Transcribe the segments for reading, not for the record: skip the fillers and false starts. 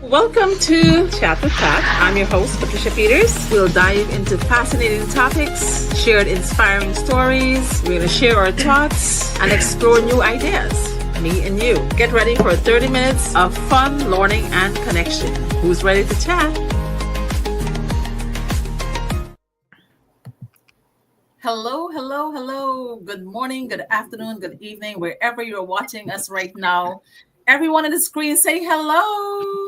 Welcome to Chat with Pat. I'm your host, Patricia Peters. We'll dive into fascinating topics, share inspiring stories. We're going to share our thoughts and explore new ideas. Me and you. Get ready for 30 minutes of fun, learning, and connection. Who's ready to chat? Hello, hello, hello. Good morning, good afternoon, good evening, wherever you're watching us right now. Everyone on the screen say hello.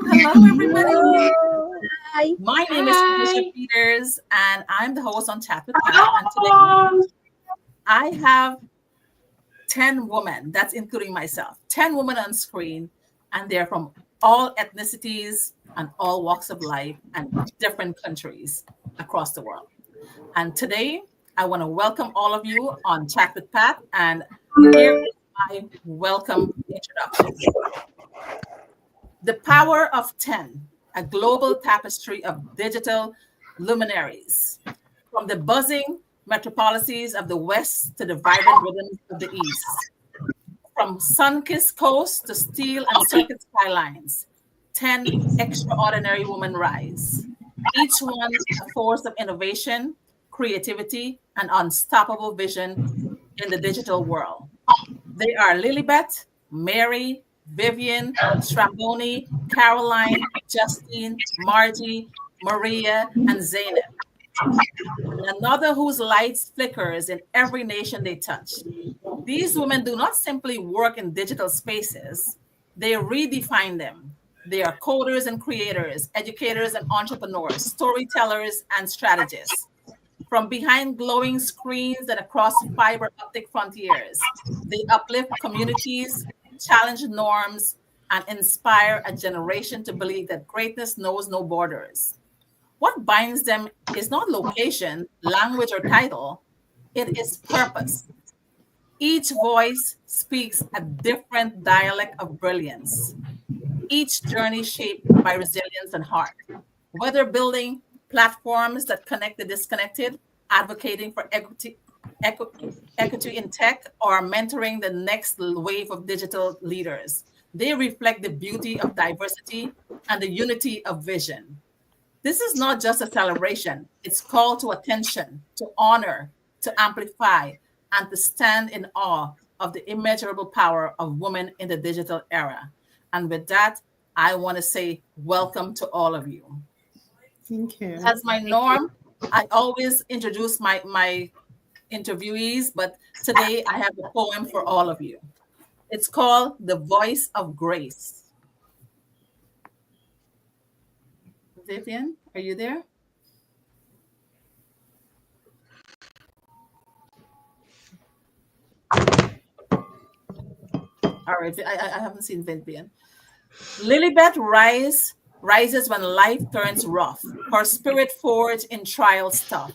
Hello, everybody. Hello. Hi. My name is Patricia Peters, and I'm the host on Chat with Pat. And today I have 10 women, that's including myself, 10 women on screen, and they're from all ethnicities and all walks of life and different countries across the world. And today I want to welcome all of you on Chat with Pat, and here is my welcome introduction. The Power of 10, a global tapestry of digital luminaries. From the buzzing metropolises of the West to the vibrant rhythms of the East. From sun-kissed coasts to steel and circuit skylines, 10 extraordinary women rise. Each one a force of innovation, creativity, and unstoppable vision in the digital world. They are Lilybeth, Mary, Vivian, Sraboni, Caroline, Justine, Margie, Maria, and Zein. Another whose lights flickers in every nation they touch. These women do not simply work in digital spaces, they redefine them. They are coders and creators, educators and entrepreneurs, storytellers and strategists. From behind glowing screens and across fiber-optic frontiers, they uplift communities, challenge norms, and inspire a generation to believe that greatness knows no borders. What binds them is not location, language, or title, it is purpose. Each voice speaks a different dialect of brilliance, each journey shaped by resilience and heart. Whether building platforms that connect the disconnected, advocating for equity in tech, or mentoring the next wave of digital leaders, they reflect the beauty of diversity and the unity of vision. This is not just a celebration, it's call to attention, to honor, to amplify, and to stand in awe of the immeasurable power of women in the digital era. And with that, I want to say welcome to all of you. Thank you. As my norm, I always introduce my interviewees, but today I have a poem for all of you. It's called The Voice of Grace. Vivian, are you there? All right, I haven't seen Vivian. Lilybeth rises when life turns rough, her spirit forged in trials tough.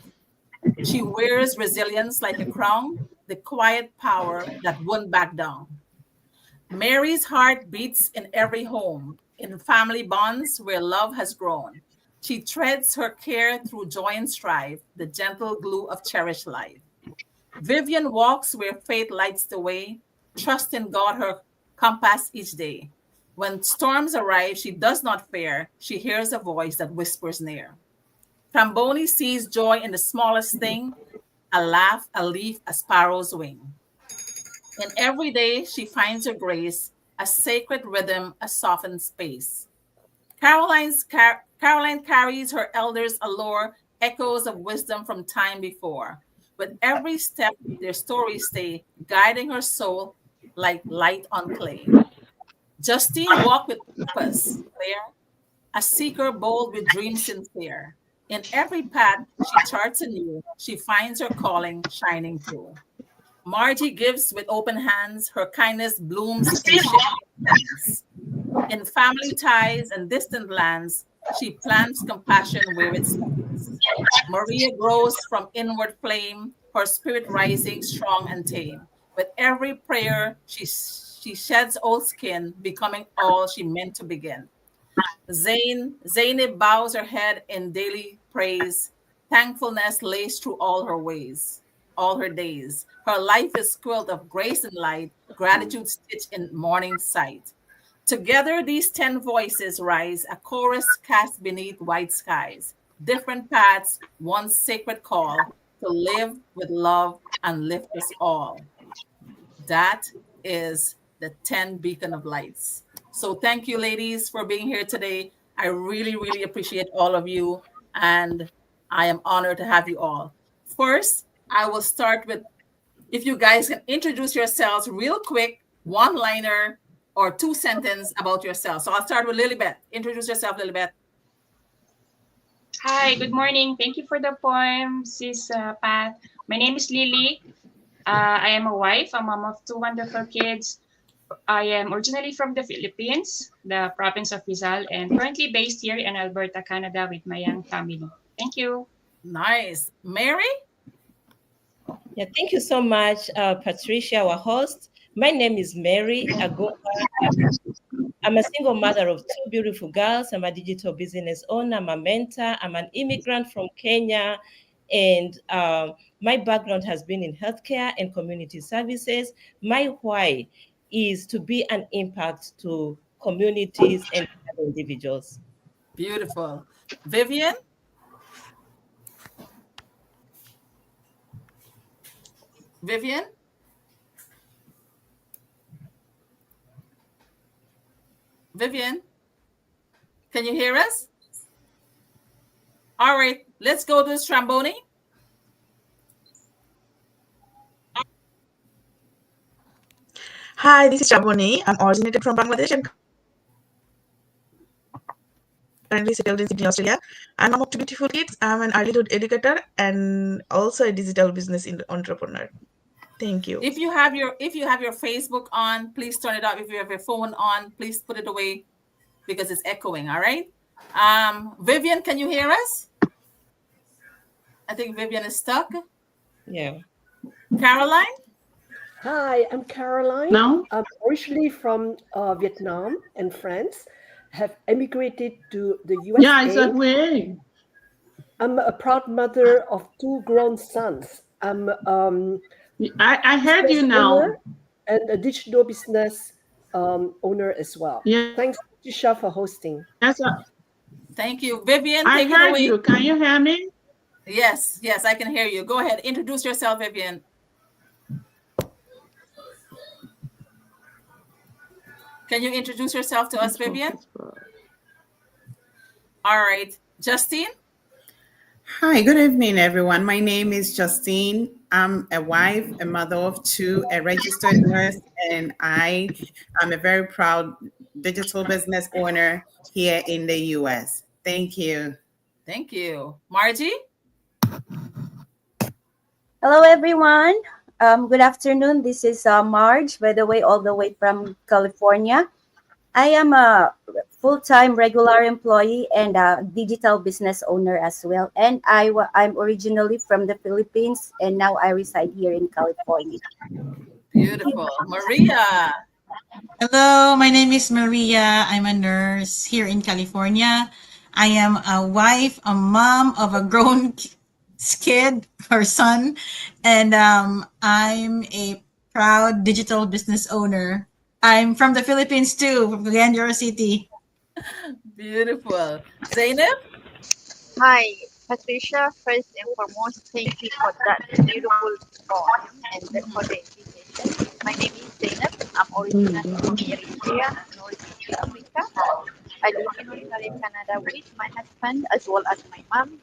She wears resilience like a crown, the quiet power that won't back down. Mary's heart beats in every home, in family bonds where love has grown. She treads her care through joy and strife, the gentle glue of cherished life. Vivian walks where faith lights the way, trust in God her compass each day. When storms arrive, she does not fear. She hears a voice that whispers near. Sraboni sees joy in the smallest thing, a laugh, a leaf, a sparrow's wing. In every day, she finds her grace, a sacred rhythm, a softened space. Caroline carries her elders' allure, echoes of wisdom from time before. With every step, their stories stay, guiding her soul like light on clay. Justine walked with purpose, clear, a seeker bold with dreams sincere. In every path she charts anew, she finds her calling shining through. Margie gives with open hands, her kindness blooms in shifting sands. In family ties and distant lands, she plants compassion where it stands. Maria grows from inward flame, her spirit rising strong and tame. With every prayer, she sheds old skin, becoming all she meant to begin. Zainab bows her head in daily praise. Thankfulness lays through all her ways, all her days. Her life is quilt of grace and light, gratitude stitched in morning sight. Together, these 10 voices rise, a chorus cast beneath white skies. Different paths, one sacred call to live with love and lift us all. That is the 10 beacon of lights. So thank you, ladies, for being here today. I really, really appreciate all of you, and I am honored to have you all. First, I will start with if you guys can introduce yourselves real quick, one liner or two sentence about yourself. So I'll start with Lilybeth. Introduce yourself, Lilybeth. Hi, good morning. Thank you for the poem, Sis Pat. My name is Lily. I am a wife, a mom of two wonderful kids. I am originally from the Philippines, the province of Rizal, and currently based here in Alberta, Canada with my young family. Thank you. Nice. Mary? Yeah, thank you so much, Patricia, our host. My name is Mary Agopa. I'm a single mother of two beautiful girls. I'm a digital business owner. I'm a mentor. I'm an immigrant from Kenya. And my background has been in healthcare and community services. My why is to be an impact to communities and individuals. Beautiful. Vivian? Vivian? Vivian? Can you hear us? All right, let's go to Sraboni. Hi, this is Sraboni. I'm originated from Bangladesh and currently settled in Sydney, Australia. I'm mom of two beautiful kids. I'm an early educator and also a digital business entrepreneur. Thank you. If you have your Facebook on, please turn it off. If you have your phone on, please put it away because it's echoing. All right. Vivian, can you hear us? I think Vivian is stuck. Yeah. Caroline? Hi, I'm Caroline. No? I'm originally from Vietnam and France. Have emigrated to the USA. Yeah, it's that way. I'm a proud mother of two grown sons. I'm I heard you now. owner and a digital business owner as well. Yeah. Thanks, Patricia, for hosting. Yes, Thank you. Vivian, I take it heard away. you. Can you hear me? Yes, I can hear you. Go ahead. Introduce yourself, Vivian. Can you introduce yourself to us, Vivian? All right. Justine? Hi, good evening, everyone. My name is Justine. I'm a wife, a mother of two, a registered nurse, and I am a very proud digital business owner here in the US. Thank you. Thank you. Margie? Hello, everyone. Good afternoon. This is Marge, by the way, all the way from California. I am a full-time regular employee and a digital business owner as well. And I'm originally from the Philippines, and now I reside here in California. Beautiful. Maria? Hello, my name is Maria. I'm a nurse here in California. I am a wife, a mom of a grown kid or son, and I'm a proud digital business owner. I'm from the Philippines too, from Glendora City. Beautiful. Zainab? Hi, Patricia. First and foremost, thank you for that beautiful poem and for the invitation. My name is Zainab. I'm originally from Eritrea, Northeast Africa. I live in Ontario, Canada with my husband as well as my mom.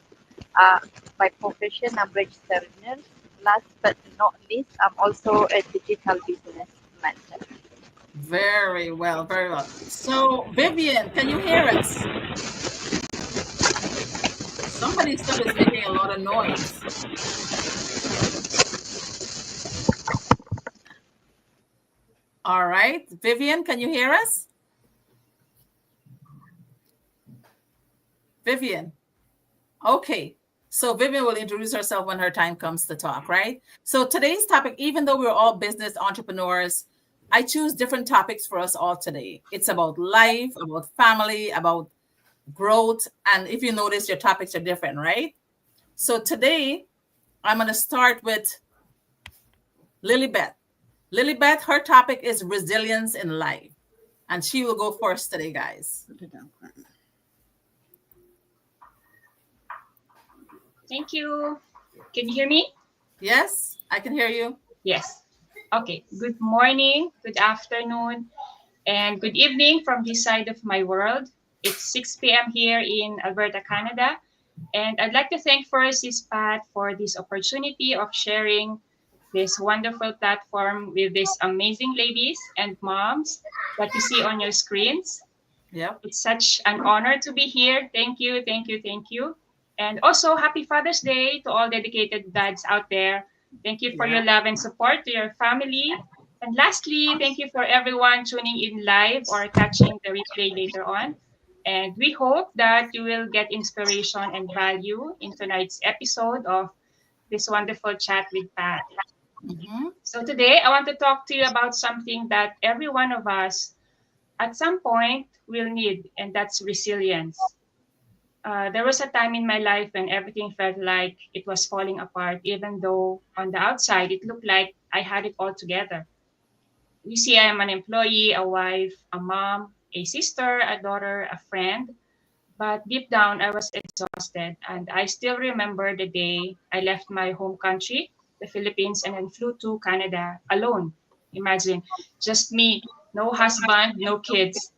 By profession, I'm registered nurse. Last but not least, I'm also a digital business mentor. Very well, very well. So, Vivian, can you hear us? Somebody's stuff is making a lot of noise. All right. Vivian, can you hear us? Vivian. Okay. So Vivian will introduce herself when her time comes to talk, right? So today's topic, even though we're all business entrepreneurs, I choose different topics for us all today. It's about life, about family, about growth. And if you notice, your topics are different, right? So today, I'm going to start with Lilybeth. Lilybeth, her topic is resilience in life. And she will go first today, guys. Thank you. Can you hear me? Yes, I can hear you. Yes. Okay. Good morning, good afternoon, and good evening from this side of my world. It's 6 p.m. here in Alberta, Canada. And I'd like to thank first is Pat for this opportunity of sharing this wonderful platform with these amazing ladies and moms that you see on your screens. Yep. It's such an honor to be here. Thank you, thank you, thank you. And also, happy Father's Day to all dedicated dads out there. Thank you for your love and support to your family. And lastly, thank you for everyone tuning in live or catching the replay later on. And we hope that you will get inspiration and value in tonight's episode of this wonderful chat with Pat. Mm-hmm. So today, I want to talk to you about something that every one of us at some point will need, and that's resilience. There was a time in my life when everything felt like it was falling apart, even though on the outside it looked like I had it all together. You see, I am an employee, a wife, a mom, a sister, a daughter, a friend, but deep down I was exhausted, and I still remember the day I left my home country, the Philippines, and then flew to Canada alone. Imagine, just me, no husband, no kids.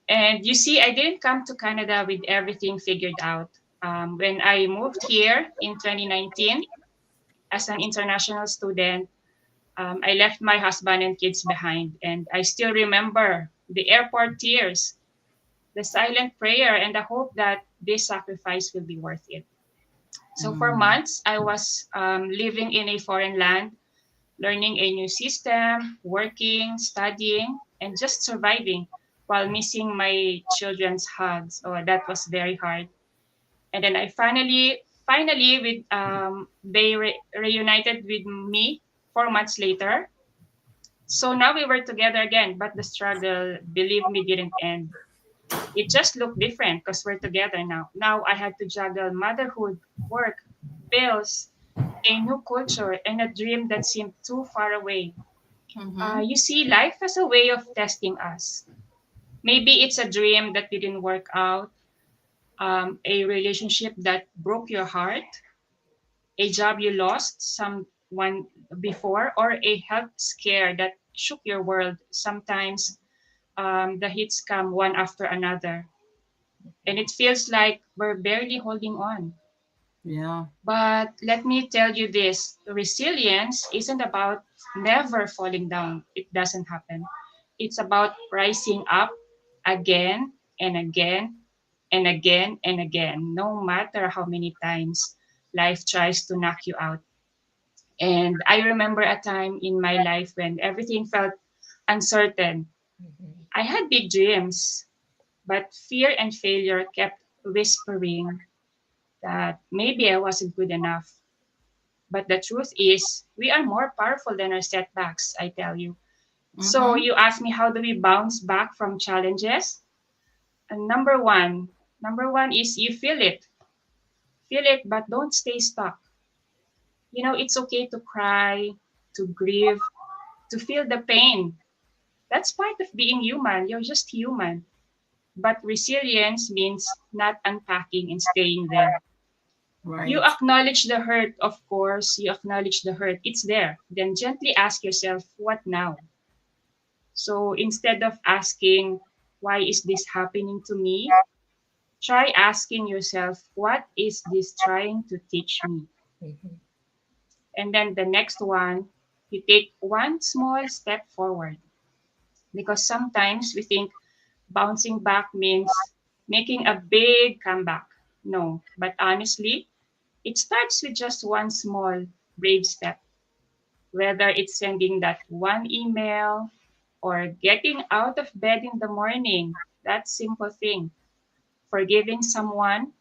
And you see, I didn't come to Canada with everything figured out. When I moved here in 2019 as an international student, I left my husband and kids behind. And I still remember the airport tears, the silent prayer, and the hope that this sacrifice will be worth it. So for months, I was living in a foreign land, learning a new system, working, studying, and just surviving while missing my children's hugs. Oh, that was very hard. And then I finally, they reunited with me 4 months later. So now we were together again, but the struggle, believe me, didn't end. It just looked different because we're together now. Now I had to juggle motherhood, work, bills, a new culture, and a dream that seemed too far away. Mm-hmm. You see, life has a way of testing us. Maybe it's a dream that didn't work out, a relationship that broke your heart, a job you lost someone before, or a health scare that shook your world. Sometimes the hits come one after another, and it feels like we're barely holding on. Yeah. But let me tell you this, resilience isn't about never falling down. It doesn't happen. It's about rising up again and again and again and again, no matter how many times life tries to knock you out. And I remember a time in my life when everything felt uncertain. I had big dreams, but fear and failure kept whispering that maybe I wasn't good enough. But the truth is, we are more powerful than our setbacks, I tell you. So Mm-hmm. you ask me, how do we bounce back from challenges? And number one is you feel it, but don't stay stuck. You know, it's okay to cry, to grieve, to feel the pain. That's part of being human. You're just human. But resilience means not unpacking and staying there. You Right. acknowledge the hurt, of course, you acknowledge the hurt. It's there. Then gently ask yourself, what now? So instead of asking, why is this happening to me? Try asking yourself, what is this trying to teach me? And then the next one, you take one small step forward. Because sometimes we think bouncing back means making a big comeback. No, but honestly, it starts with just one small, brave step. Whether it's sending that one email or getting out of bed in the morning, that simple thing, forgiving someone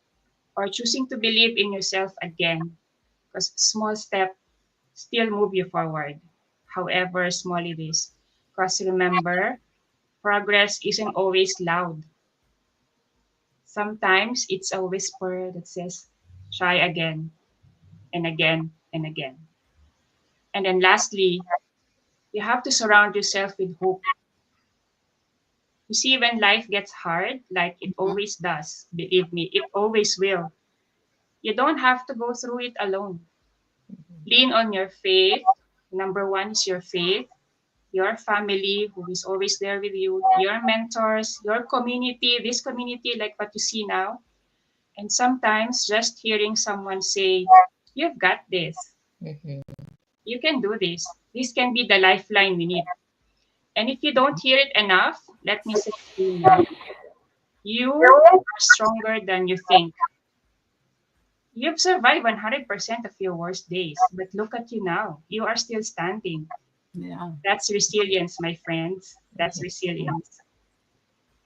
or choosing to believe in yourself again, because small step still move you forward, however small it is. Because remember, progress isn't always loud. Sometimes it's a whisper that says, try again and again and again. And then lastly, you have to surround yourself with hope. You see, when life gets hard, like it always does, believe me, it always will, you don't have to go through it alone. Lean on your faith. Number one is your faith, your family who is always there with you, your mentors, your community, this community like what you see now. And sometimes just hearing someone say, "You've got this. You can do this." This can be the lifeline we need. And if you don't hear it enough, let me say to you now, you are stronger than you think. You've survived 100% of your worst days, but look at you now. You are still standing. Yeah. That's resilience, my friends. That's resilience.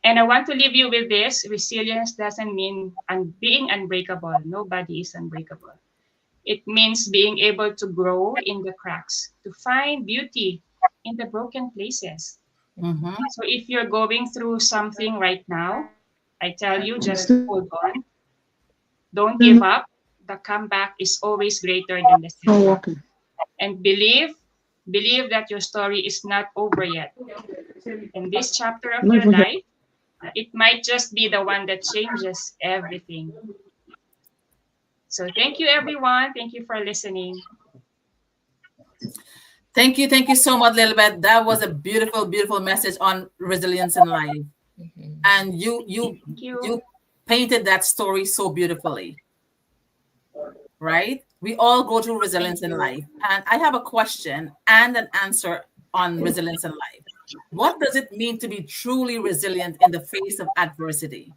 And I want to leave you with this. Resilience doesn't mean being unbreakable. Nobody is unbreakable. It means being able to grow in the cracks, to find beauty in the broken places. So if you're going through something right now, I tell you, just hold on. Don't give up. The comeback is always greater than the setback. And believe that your story is not over yet. And this chapter of your life, it might just be the one that changes everything. So thank you, everyone. Thank you for listening. Thank you so much, Lilybeth. That was a beautiful, beautiful message on resilience in life. And you painted that story so beautifully. Right? We all go through resilience in life. And I have a question and an answer on resilience in life. What does it mean to be truly resilient in the face of adversity?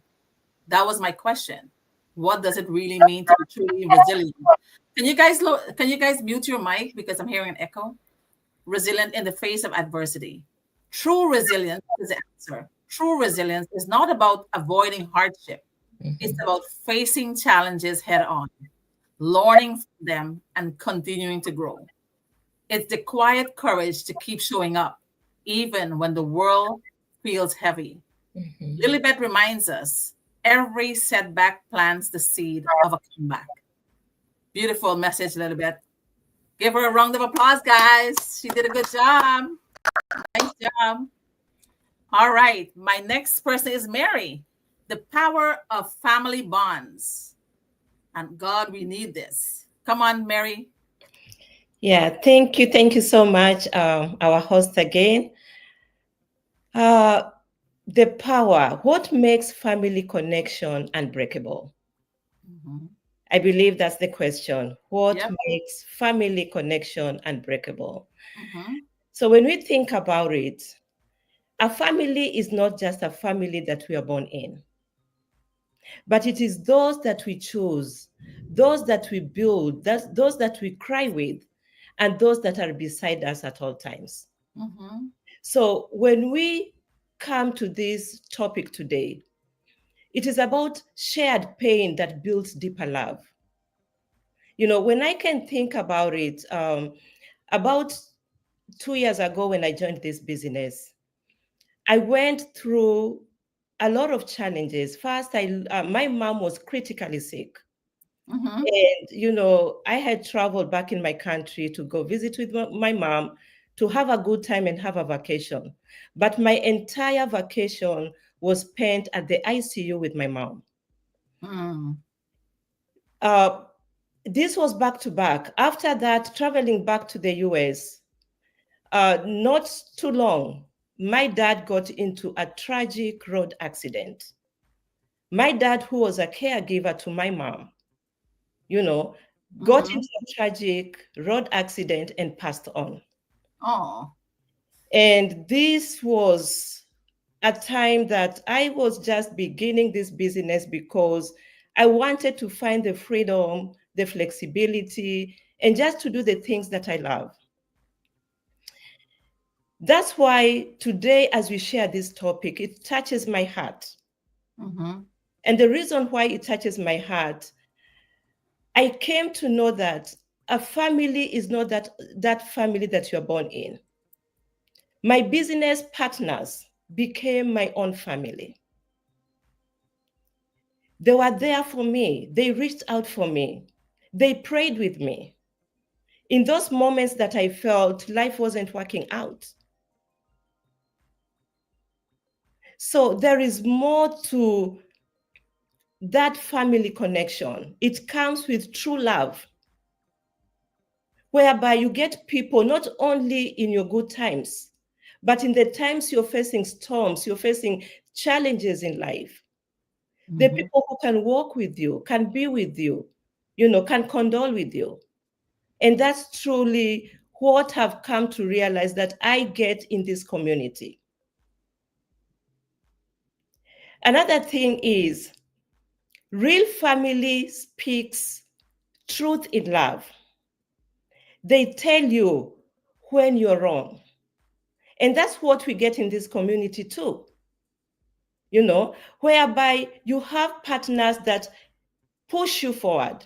That was my question. What does it really mean to be truly resilient? Can you guys mute your mic because I'm hearing an echo? Resilient in the face of adversity. True resilience is the answer. True resilience is not about avoiding hardship. It's about facing challenges head on, learning from them, and continuing to grow. It's the quiet courage to keep showing up, even when the world feels heavy. Lilybeth reminds us every setback plants the seed of a comeback. Beautiful message, Lilybeth. Give her a round of applause, guys. She did a good job. Nice job. All right. My next person is Mary. The power of family bonds. And God, we need this. Come on, Mary. Yeah, thank you. Thank you so much, our host again. The power, what makes family connection unbreakable? I believe that's the question. What makes family connection unbreakable? So when we think about it, a family is not just a family that we are born in, but it is those that we choose, those that we build, those that we cry with, and those that are beside us at all times. So when we come to this topic today, it is about shared pain that builds deeper love. You know, when I can think about it, about 2 years ago when I joined this business, I went through a lot of challenges. First, my mom was critically sick. And, you know, I had traveled back in my country to go visit with my mom, to have a good time and have a vacation. But my entire vacation was spent at the ICU with my mom. This was back to back. After that, traveling back to the US, not too long, my dad got into a tragic road accident. My dad, who was a caregiver to my mom, you know, got into a tragic road accident and passed on. And this was a time that I was just beginning this business because I wanted to find the freedom, the flexibility, and just to do the things that I love. That's why today, as we share this topic, it touches my heart. And the reason why it touches my heart, I came to know that a family is not that family that you're born in. My business partners became my own family. They were there for me. They reached out for me. They prayed with me. In those moments that I felt life wasn't working out. So there is more to that family connection. It comes with true love, whereby you get people not only in your good times, but in the times you're facing storms, you're facing challenges in life. The people who can walk with you, can be with you, can condole with you. And that's truly what I've come to realize that I get in this community. Another thing is, real family speaks truth in love. They tell you when you're wrong. And that's what we get in this community too. Whereby you have partners that push you forward,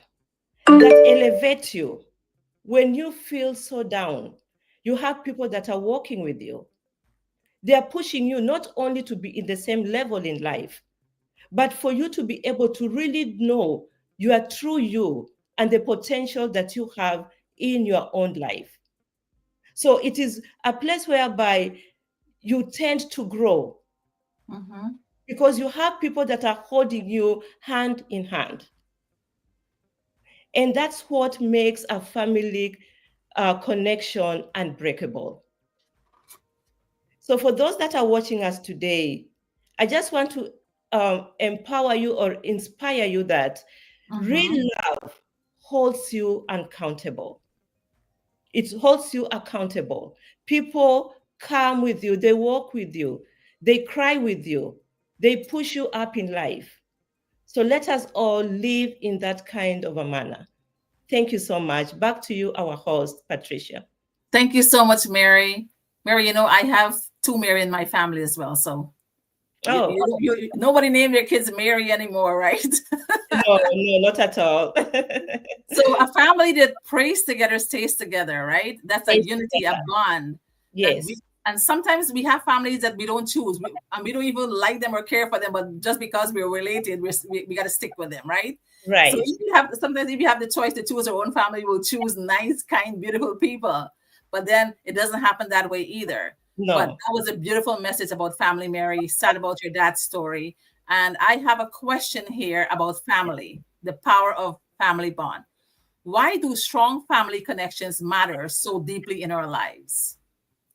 that elevate you. When you feel so down, you have people that are working with you. They are pushing you not only to be in the same level in life, but for you to be able to really know your true you and the potential that you have in your own life. So it is a place whereby you tend to grow because you have people that are holding you hand in hand. And that's what makes a family connection unbreakable. So for those that are watching us today, I just want to empower you or inspire you that real love holds you accountable. It holds you accountable. People come with you, they walk with you, they cry with you, they push you up in life. So let us all live in that kind of a manner. Thank you so much. Back to you, our host, Patricia. Thank you so much, Mary. Mary, I have two Mary in my family as well. So nobody named their kids Mary anymore, right? No, not at all. So a family that prays together stays together, right? That's a unity, a bond. Yes. And sometimes we have families that we don't choose, and we don't even like them or care for them, but just because we're related, we got to stick with them, right? Right. So sometimes if you have the choice to choose our own family, we'll choose nice, kind, beautiful people. But then it doesn't happen that way either. No. But that was a beautiful message about family, Mary. Sad about your dad's story. And I have a question here about family, the power of family bond. Why do strong family connections matter so deeply in our lives?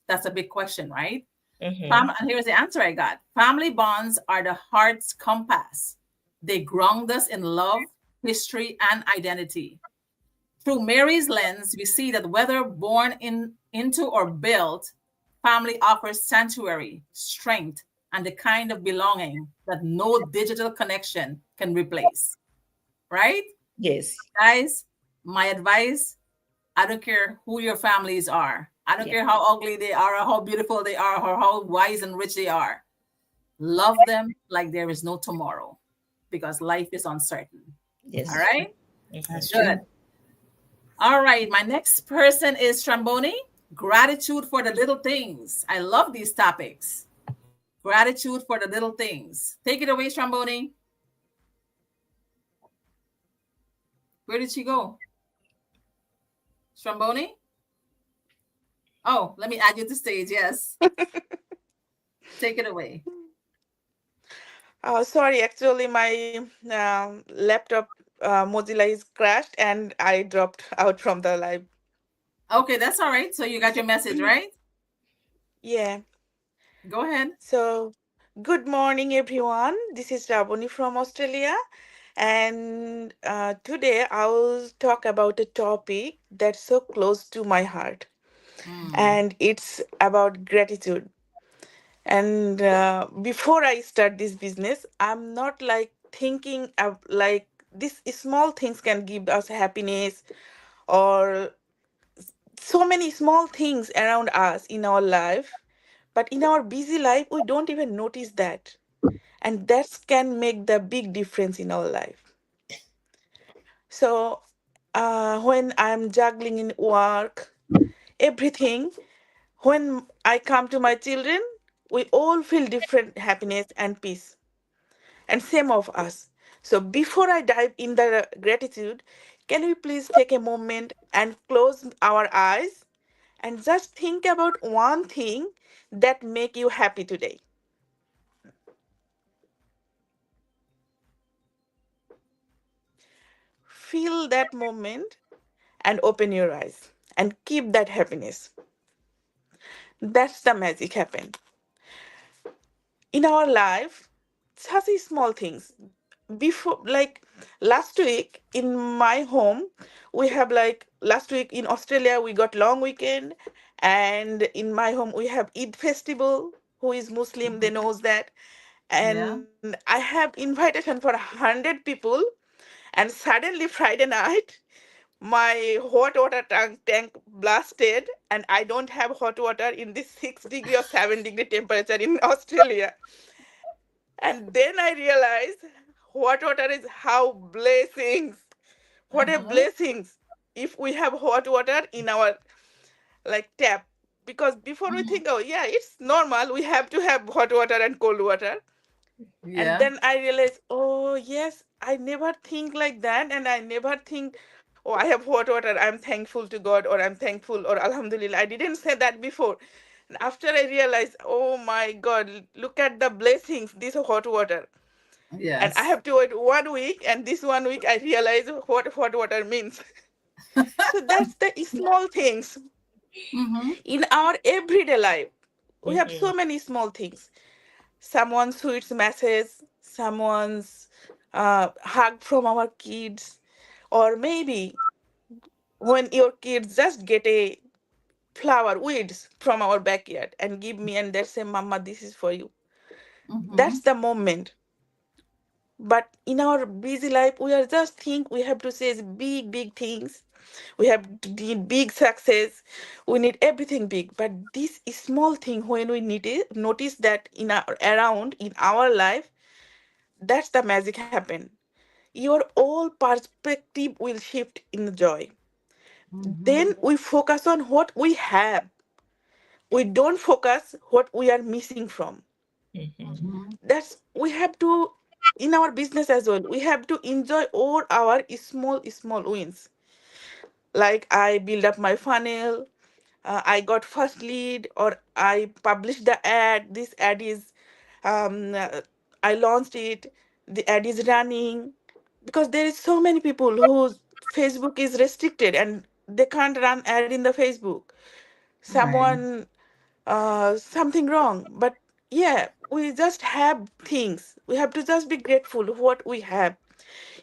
That's a big question, right? And here's the answer I got. Family bonds are the heart's compass. They ground us in love, history, and identity. Through Mary's lens, we see that whether born into or built, family offers sanctuary, strength, and the kind of belonging that no digital connection can replace. Right? Yes. Guys, my advice, I don't care who your families are. I don't care how ugly they are or how beautiful they are or how wise and rich they are. Love them like there is no tomorrow because life is uncertain. Yes. All right? That's good. true. All right. My next person is Sraboni. Gratitude for the little things. I love these topics. Gratitude for the little things. Take it away, Sraboni. Where did she go? Sraboni? Oh, let me add you to stage. Yes. Take it away. Sorry, actually, my laptop Mozilla is crashed and I dropped out from the live. Okay, that's all right. So you got your message, right? Yeah. Go ahead. So, good morning, everyone. This is Sraboni from Australia. And today I will talk about a topic that's so close to my heart. And it's about gratitude. And before I start this business, I'm not like thinking of like these small things can give us happiness or so many small things around us in our life. But in our busy life, we don't even notice that. And that can make the big difference in our life. So when I'm juggling in work, everything, when I come to my children, we all feel different happiness and peace. And same of us. So before I dive in the gratitude, can we please take a moment and close our eyes and just think about one thing that make you happy today? feel that moment and open your eyes and keep that happiness. That's the magic happen in our life. Such a small things. Before, like last week in my home, we have, like last week in Australia we got long weekend, and in my home we have Eid festival. Who is Muslim, they knows that. Yeah. And I have invitation for 100 people, and suddenly Friday night my hot water tank blasted, and I don't have hot water in this 6 degree or 7 degree temperature in Australia. And then I realized hot water is how blessings. What a Uh-huh. blessings if we have hot water in our like tap. Because before we Mhm. think, oh yeah, it's normal, we have to have hot water and cold water. And Yeah. then I realized, oh yes, I never think like that, and I never think, oh, I have hot water, I'm thankful to God, or I'm thankful, or Alhamdulillah. I didn't say that before. And after I realized, oh my God, look at the blessings, this hot water. And I Yes. have to wait 1 week, and this 1 week I realize what hot water means. So that's the small things Mm-hmm. in our everyday life. We have so Mhm. many small things. Someone's sweet message, someone's hug from our kids, or maybe when your kids just get a flower weeds from our backyard and give me, and they say, Mama, this is for you. Mm-hmm. That's the moment. But in our busy life, we are just think we have to say big, big things. We have to need big success. We need everything big. But this is small thing, when we need it, notice that in our around in our life, that's the magic happen. Your whole perspective will shift in joy. Mm-hmm. Then we focus on what we have. We don't focus what we are missing from. Mhm. Mm-hmm. That's we have to in our business as well. We have to enjoy all our small wins. Like I build up my funnel, I got first lead, or I published the ad. This ad is, um, uh, I launched it. The ad is running, because there is so many people whose Facebook is restricted and they can't run ad in the Facebook. Right. Someone, something wrong, but yeah, we just have things. We have to just be grateful what we have.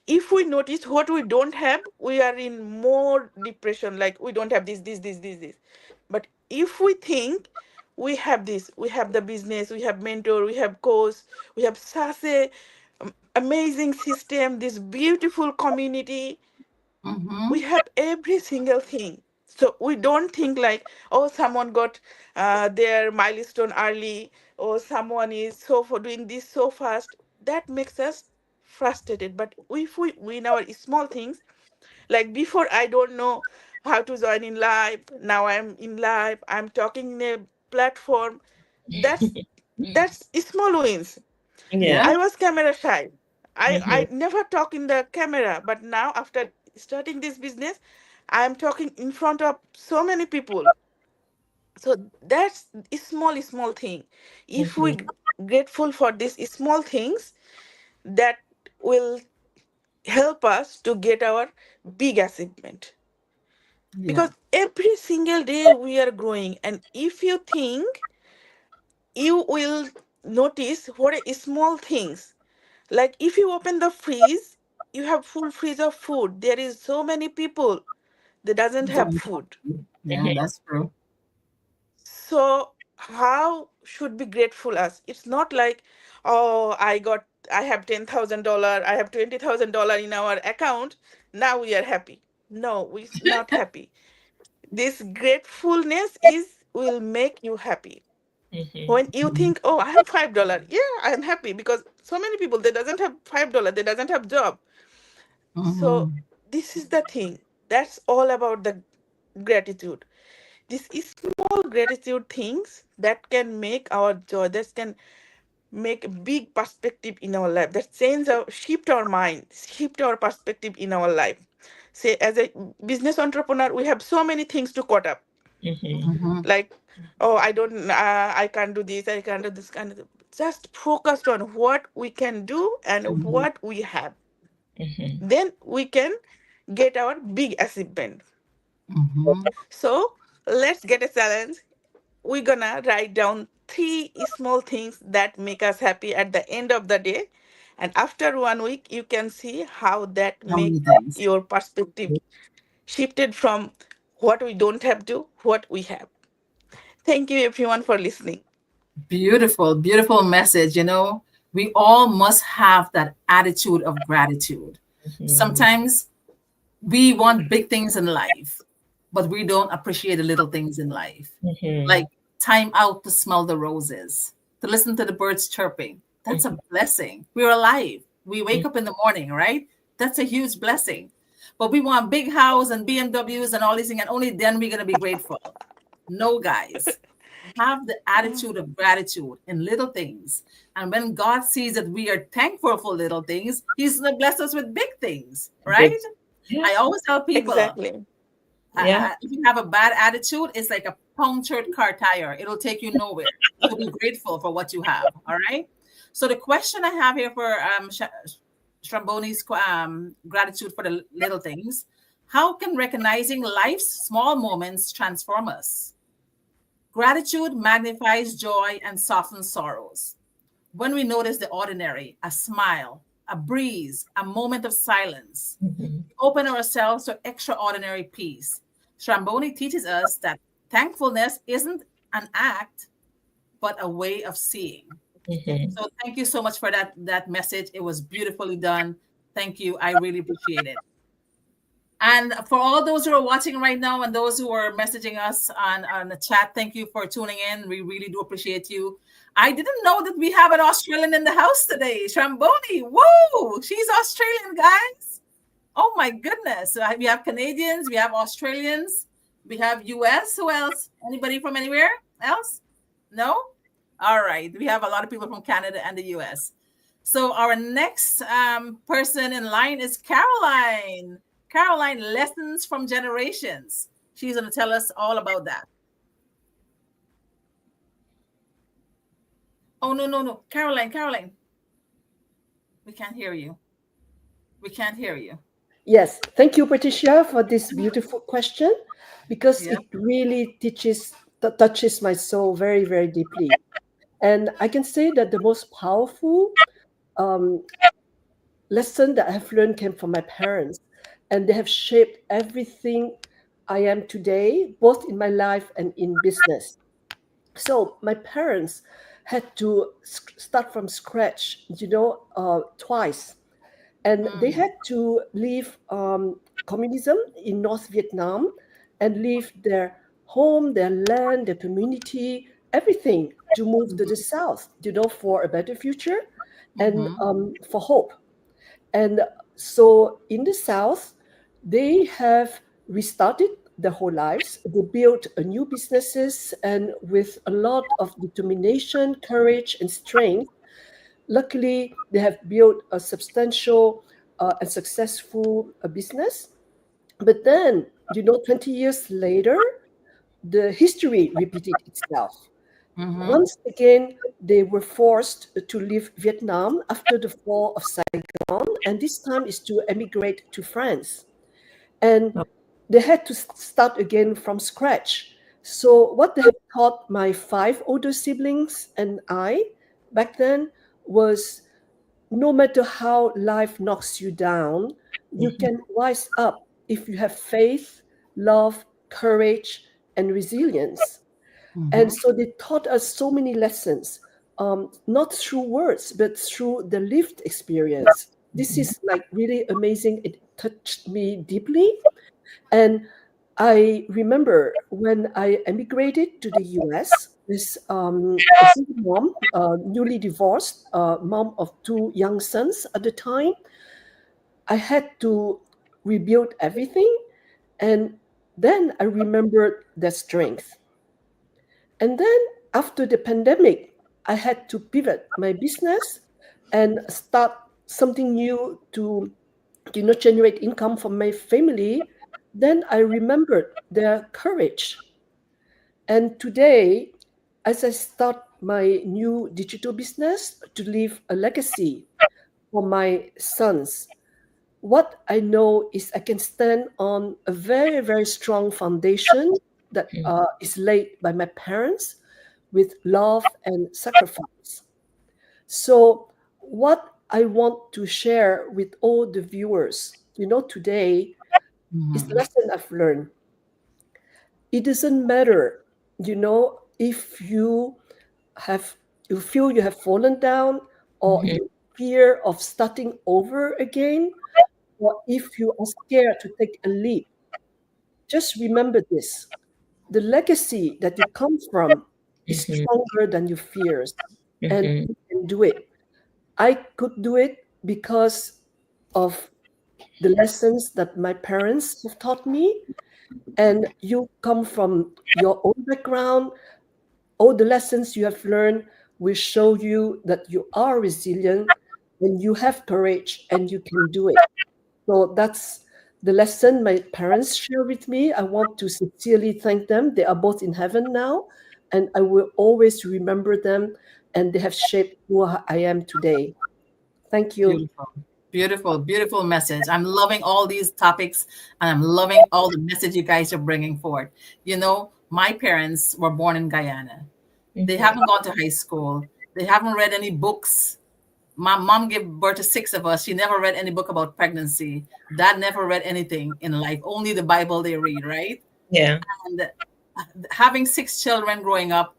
If we notice what we don't have, we are in more depression, like we don't have this. But if we think we have this, we have the business, we have mentor, we have course, we have such a amazing system, this beautiful community, we Mm-hmm. have every single thing. So we don't think like, oh, someone got their milestone early, or someone is so for doing this so fast. That makes us frustrated. But if we win our small things, like before I don't know how to join in live, now I'm in live, I'm talking in a platform. That's small wins. Yeah. Yeah. I was camera shy. I Mhm. never talk in the camera, but now after starting this business, I am talking in front of so many people. So that's a small thing. If we Mhm. grateful for these small things, that will help us to get our big achievement. Yeah. Because every single day we are growing, and if you think, you will notice what are small things. Like if you open the freeze, you have full freeze of food. There is so many people that doesn't have Don't. food. Yeah, that's true. So how should be grateful us? It's not like, oh, I have $10,000, I have $20,000 in our account. Now we are happy. No, we're not happy. This gratefulness is will make you happy. Mhm. When you think, oh, I have $5, yeah, I am happy, because so many people they doesn't have $5, they doesn't have job. So Mm-hmm. this is the thing. That's all about the gratitude. This is small gratitude things that can make our joy, that can make a big perspective in our life, that change our shift our mind, shift our perspective in our life. Say as a business entrepreneur, we have so many things to caught up. Mhm. Mm-hmm. Like, oh, I can't do this, I can't do this kind of. Just focused on what we can do and Mm-hmm. what we have. Mhm. Then we can get our big achievement. Mm-hmm. So let's get a challenge. We're gonna write down three small things that make us happy at the end of the day. And after 1 week, you can see how that How make many things? your perspective shifted from what we don't have to what we have. Thank you everyone for listening. Beautiful, beautiful message. We all must have that attitude of gratitude. Sometimes we want big things in life, but we don't appreciate the little things in life. Like time out to smell the roses, to listen to the birds chirping. That's a blessing. We're alive. We wake up in the morning, right? That's a huge blessing. But we want big house and BMWs and all these things, and only then we're gonna be grateful. No, guys. Have the attitude of gratitude in little things. And when God sees that we are thankful for little things, He's going to bless us with big things, right? Yeah. I always tell people, Exactly. Yeah. if you have a bad attitude, it's like a punctured car tire. It'll take you nowhere. So be grateful for what you have, all right? So the question I have here for Sraboni's gratitude for the little things, how can recognizing life's small moments transform us? Gratitude magnifies joy and softens sorrows. When we notice the ordinary, a smile, a breeze, a moment of silence, we open ourselves to extraordinary peace. Sraboni teaches us that thankfulness isn't an act, but a way of seeing. So thank you so much for that message. It was beautifully done. Thank you. I really appreciate it. And for all those who are watching right now and those who are messaging us on the chat, thank you for tuning in. We really do appreciate you. I didn't know that we have an Australian in the house today. Sraboni, whoa, she's Australian, guys. Oh my goodness. So we have Canadians, we have Australians, we have US. Who else? Anybody from anywhere else? No? All right. We have a lot of people from Canada and the US. So our next person in line is Caroline. Caroline, lessons from generations. She's going to tell us all about that. Oh, no. Caroline. We can't hear you. We can't hear you. Yes, thank you, Patricia, for this beautiful question, because Yeah. it really touches my soul very, very deeply. And I can say that the most powerful um, lesson that I have learned came from my parents, and they have shaped everything I am today, both in my life and in business. So my parents had to start from scratch, twice, and they had to leave communism in North Vietnam and leave their home, their land, their community, everything to move to the south, for a better future and for hope. And so in the south, they have restarted their whole lives. They built a new businesses, and with a lot of determination, courage, and strength, luckily they have built a substantial and successful business. But then, 20 years later, the history repeated itself. Once again, they were forced to leave Vietnam after the fall of Saigon, and this time is to emigrate to France. And they had to start again from scratch. So, what they have taught my five older siblings and I back then was, no matter how life knocks you down, you can rise up if you have faith, love, courage, and resilience. And so they taught us so many lessons, not through words, but through the lived experience. This is like really amazing. It touched me deeply. And I remember when I emigrated to the US, this a single mom, newly divorced, mom of two young sons at the time, I had to rebuild everything. And then I remembered their strength. And then after the pandemic, I had to pivot my business and start something new to, generate income for my family. Then I remembered their courage. And today, as I start my new digital business to leave a legacy for my sons, what I know is I can stand on a very, very strong foundation that is laid by my parents with love and sacrifice. So, what I want to share with all the viewers, today is the Mhm. lesson I've learned. It doesn't matter, if have you feel you have fallen down, or Mhm. you fear of starting over again, or if you are scared to take a leap. Just remember this: the legacy that you come from is Mhm. stronger than your fears, and Mhm. you can do it. I could do it because of the lessons that my parents have taught me, and you come from your own background. All the lessons you have learned will show you that you are resilient and you have courage and you can do it. So that's the lesson my parents share with me. I want to sincerely thank them. They are both in heaven now, and I will always remember them, and they have shaped who I am today. Thank you. Beautiful. Beautiful, beautiful message. I'm loving all these topics and I'm loving all the message you guys are bringing forth. My parents were born in Guyana. They Mhm. haven't gone to high school. They haven't read any books. My mom gave birth to six of us. She never read any book about pregnancy. Dad never read anything in life, only the Bible they read, right? Yeah. And having six children growing up,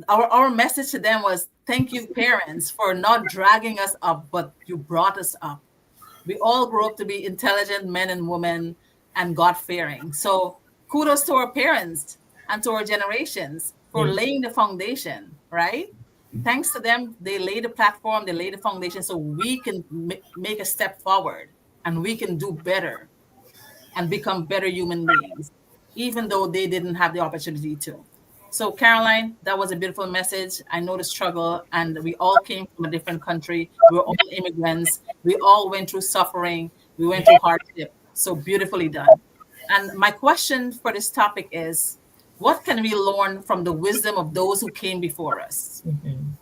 our message to them was thank you, parents, for not dragging us up, but you brought us up. We all grew up to be intelligent men and women and God fearing. So kudos to our parents and to our generations for Mm. laying the foundation, right? Thanks to them, they laid the platform, they laid the foundation so we can make a step forward and we can do better and become better human beings, even though they didn't have the opportunity to. So, Caroline, that was a beautiful message. I know the struggle, and we all came from a different country. We were all immigrants. We all went through suffering. We went through hardship. So beautifully done. And my question for this topic is what can we learn from the wisdom of those who came before us? Mhm.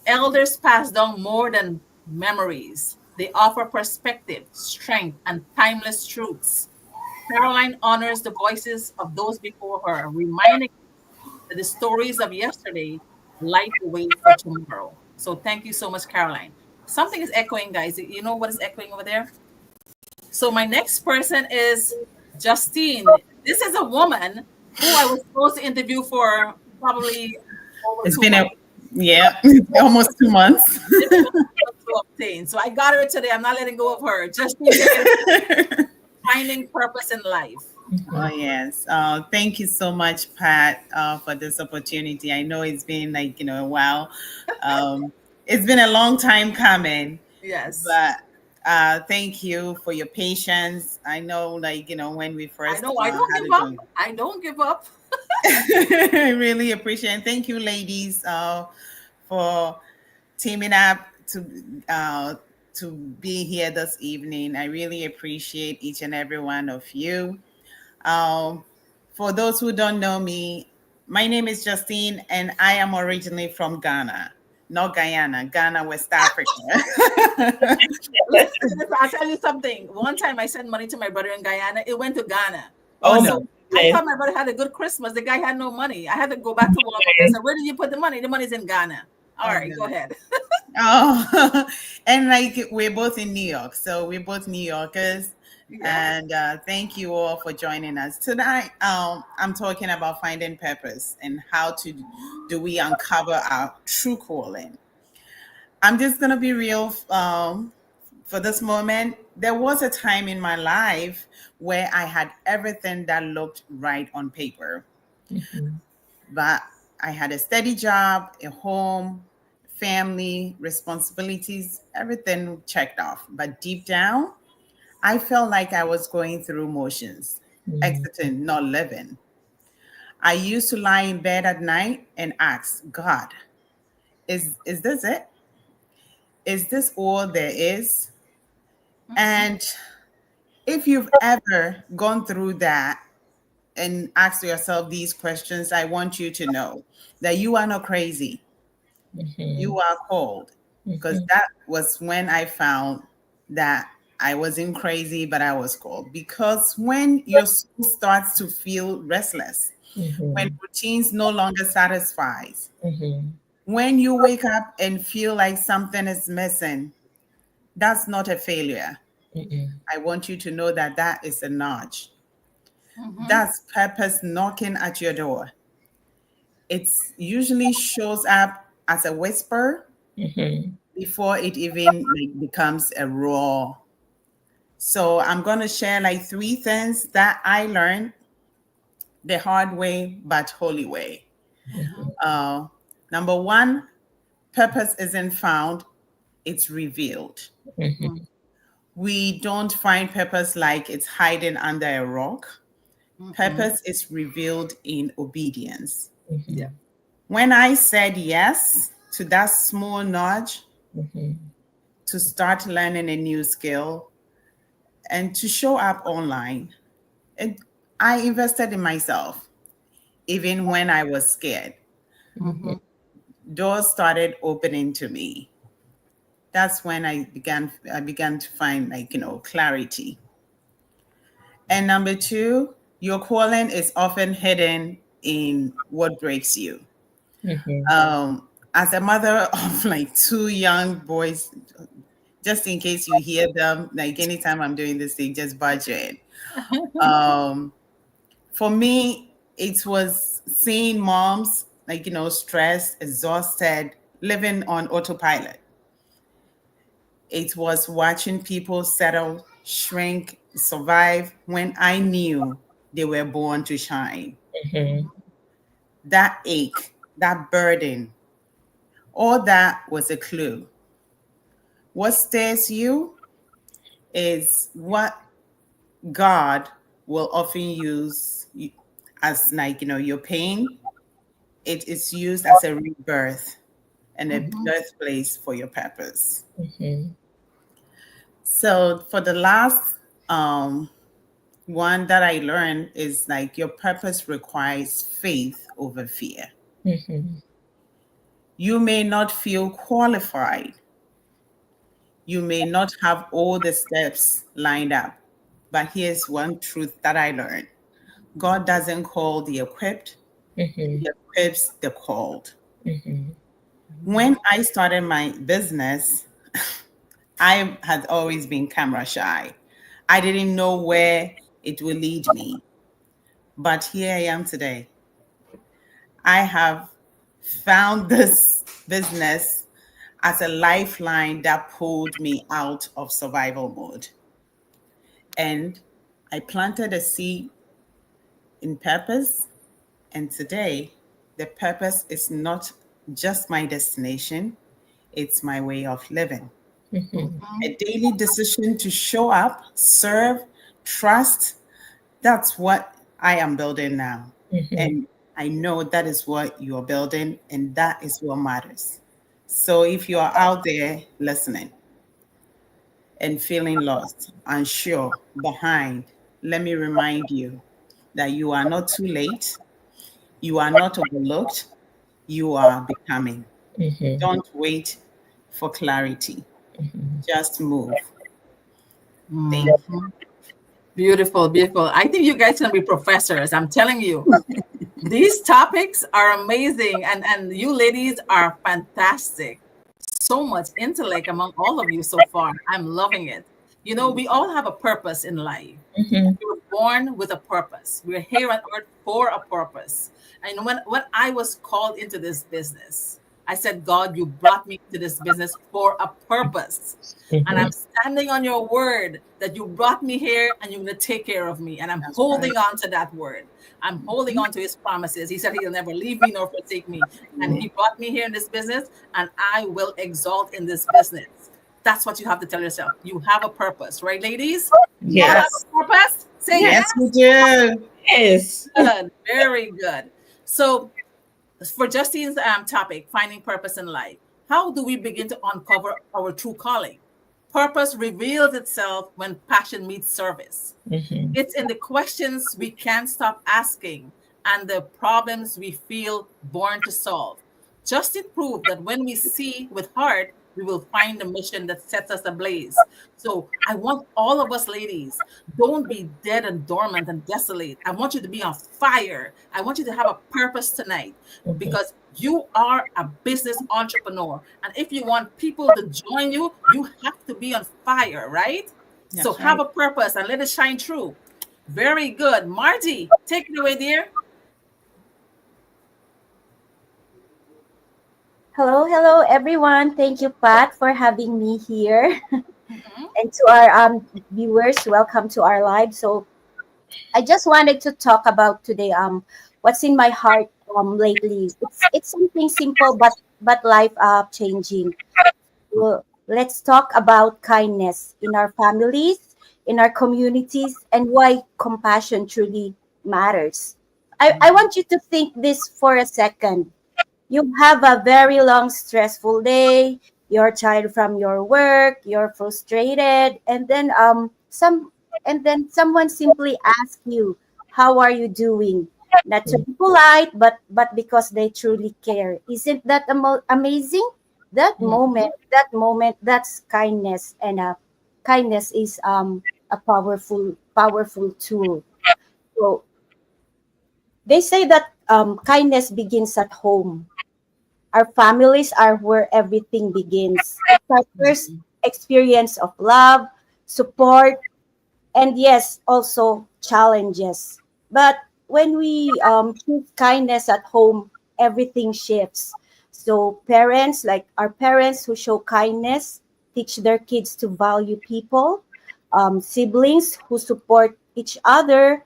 Elders pass down more than memories, they offer perspective, strength, and timeless truths. Caroline honors the voices of those before her, reminding that the stories of yesterday light the way for tomorrow. So thank you so much, Caroline. Something is echoing, guys. You know what is echoing over there? So my next person is Justine. This is a woman who I was supposed to interview for probably over It's two been months. yeah, almost 2 months. Difficult to obtain. So I got her today. I'm not letting go of her. Justine, take it away. Finding purpose in life. Oh, yes. Thank you so much, Pat, for this opportunity. I know it's been like, a while. Um, it's been a long time coming, Yes. but thank you for your patience. I know, like, when we I first know. I don't had give it up. going. I don't give up. I really appreciate it. And thank you, ladies, for teaming up to be here this evening. I really appreciate each and every one of you. Um, for those who don't know me, my name is Justine, and I am originally from Ghana, not Guyana, Ghana, West Africa. Listen, I'll tell you something. One time I sent money to my brother in Guyana. It went to Ghana. Oh Oh my So no! I goodness. thought my brother had a good Christmas. The guy had no money. I had to go back to Walmart. I said, "Where did you put the money? The money's in Ghana." All Oh right, go no! ahead. Oh, and like we're both in New York, so we're both New Yorkers. Yes. And thank you all for joining us tonight. I'm talking about finding purpose and how to do we uncover our true calling. I'm just gonna be real. For this moment, there was a time in my life where I had everything that looked right on paper, Mhm. but I had a steady job, a home, family, responsibilities, everything checked off. But deep down, I felt like I was going through motions, Mhm. exiting, not living. I used to lie in bed at night and ask God, is this it? Is this all there is? Mhm. And if you've ever gone through that and asked yourself these questions, I want you to know that you are not crazy. You Mhm. are called. Because Mhm. that was when I found that I wasn't crazy, but I was called. Because when your soul starts to feel restless, when routines no longer satisfies, when you wake up and feel like something is missing, that's not a failure. I want you to know that that is a nudge. That's purpose knocking at your door. It usually shows up as a whisper before it even like becomes a roar. So I'm going to share like three things that I learned the hard way but holy way. Uh, Number one, purpose isn't found, it's revealed. We don't find purpose like it's hiding under a rock. Purpose is revealed in obedience. Yeah. When I said yes to that small nudge to start learning a new skill and to show up online, and I invested in myself, even when I was scared. Doors started opening to me. That's when I began to find clarity. And number two, your calling is often hidden in what breaks you. As a mother of like two young boys, just in case you hear them, like anytime I'm doing this thing, just budget. For me, it was seeing moms stressed, exhausted, living on autopilot. It was watching people settle, shrink, survive when I knew they were born to shine. That ache, that burden, all that was a clue. What stares you is what God will often use as your pain. It is used as a rebirth and a birthplace for your purpose. So for the last one that I learned is like your purpose requires faith over fear. You may not feel qualified. You may not have all the steps lined up. But here's one truth that I learned. God doesn't call the equipped, He equips the called. When I started my business, I had always been camera shy. I didn't know where it will lead me. But here I am today. I have found this business as a lifeline that pulled me out of survival mode. And I planted a seed in purpose. And today, the purpose is not just my destination, it's my way of living. A daily decision to show up, serve, trust. That's what I am building now. And I know that is what you are building, and that is what matters. So if you are out there listening and feeling lost, unsure, behind, let me remind you that you are not too late. You are not overlooked. You are becoming. Don't wait for clarity. Just move. Thank you. Beautiful, beautiful. I think you guys can be professors. I'm telling you. These topics are amazing, and you ladies are fantastic. So much intellect among all of you so far. I'm loving it. You know, we all have a purpose in life. We were born with a purpose. We're here on earth for a purpose. And when I was called into this business, I said, God, you brought me to this business for a purpose. And I'm standing on your word that you brought me here and you're going to take care of me. And I'm holding on to that word. I'm holding on to his promises. He said he'll never leave me nor forsake me. And he brought me here in this business, and I will exalt in this business. That's what you have to tell yourself. You have a purpose, right, ladies? You all have a purpose? Say yes. Yes, we do. Yes. Good. Very good. So for Justine's topic, finding purpose in life, how do we begin to uncover our true calling? Purpose reveals itself when passion meets service. It's in the questions we can't stop asking and the problems we feel born to solve. Justine proved that when we see with heart, we will find the mission that sets us ablaze. So I want all of us ladies, don't be dead and dormant and desolate. I want you to be on fire. I want you to have a purpose tonight because you are a business entrepreneur. And if you want people to join you, you have to be on fire, right? So That's have right. a purpose and let it shine through. Very good. Margie, take it away, dear. Hello, hello, everyone. Thank you, Pat, for having me here. Mhm. And to our viewers, welcome to our live. So I just wanted to talk about today what's in my heart lately. It's something simple but life changing. Well, let's talk about kindness in our families, in our communities, and why compassion truly matters. I want you to think this for a second. You have a very long, stressful day, you're tired from your work, you're frustrated, and then someone simply asks you, how are you doing? Not to be polite, but because they truly care. Isn't that amazing? That moment, that's kindness, and kindness is a powerful tool. So they say that kindness begins at home. Our families are where everything begins. It's our first experience of love, support, and yes, also challenges. But when we choose kindness at home, everything shifts. So parents, like our parents who show kindness, teach their kids to value people. Siblings who support each other,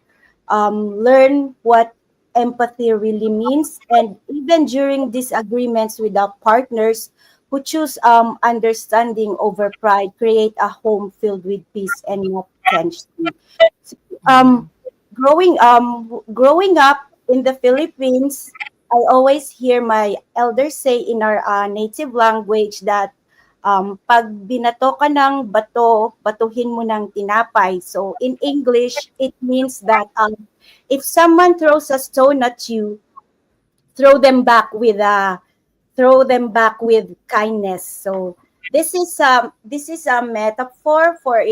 learn what empathy really means, and even during disagreements with our partners who choose understanding over pride, create a home filled with peace and not tension. So, um, growing up in the Philippines, I always hear my elders say in our native language that pag binato ka ng bato, batuhin mo ng tinapay. So in English, it means that if someone throws a stone at you, throw them back with a throw them back with kindness. So this is a metaphor for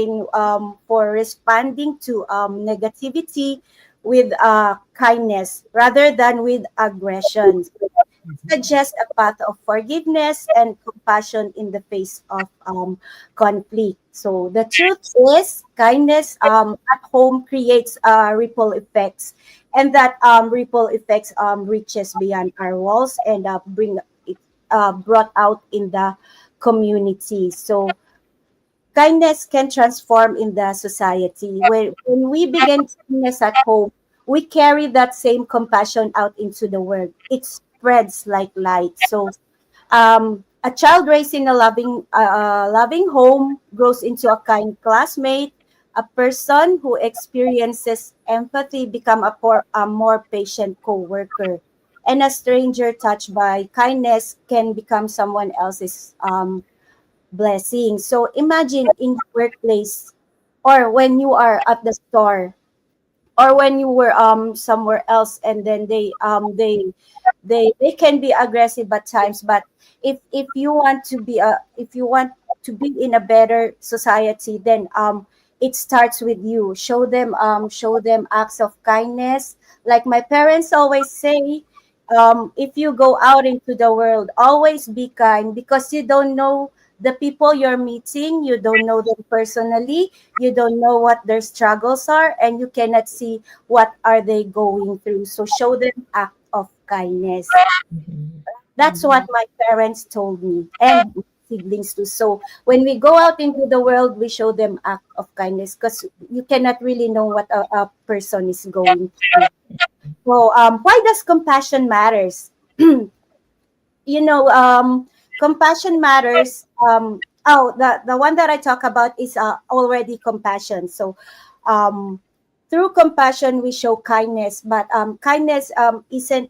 responding to negativity with kindness rather than with aggression. Suggest a path of forgiveness and compassion in the face of conflict. So the truth is, kindness at home creates ripple effects, and that ripple effects reaches beyond our walls and bring it brought out in the community. So kindness can transform in the society. When we begin kindness at home, we carry that same compassion out into the world. It spreads like light. So a child raised in a loving home grows into a kind classmate. A person who experiences empathy become a more patient co-worker. And a stranger touched by kindness can become someone else's blessing. So imagine in the workplace or when you are at the store or when you were somewhere else, and then they can be aggressive at times, but if you want to be a if you want to be in a better society, then it starts with you. Show them acts of kindness, like my parents always say. If you go out into the world, always be kind, because you don't know the people you're meeting. You don't know them personally. You don't know what their struggles are, and you cannot see what are they going through. So show them act of kindness. That's what my parents told me, and my siblings too. So when we go out into the world, we show them act of kindness, because you cannot really know what a person is going through. So why does compassion matters? you know compassion matters. The one that I talk about is already compassion. So um through compassion we show kindness, but kindness isn't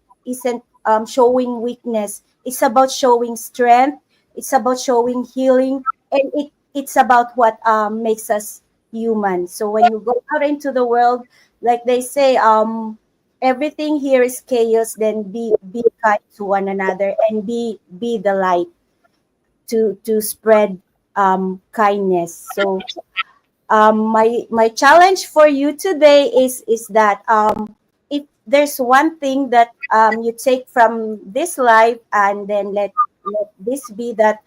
showing weakness. It's about showing strength. It's about showing healing, and it's about what makes us human. So when you go out into the world, like they say, everything here is chaos, then be kind to one another and be the light. to spread kindness. So my challenge for you today is that if there's one thing that you take from this life, and then let this be that,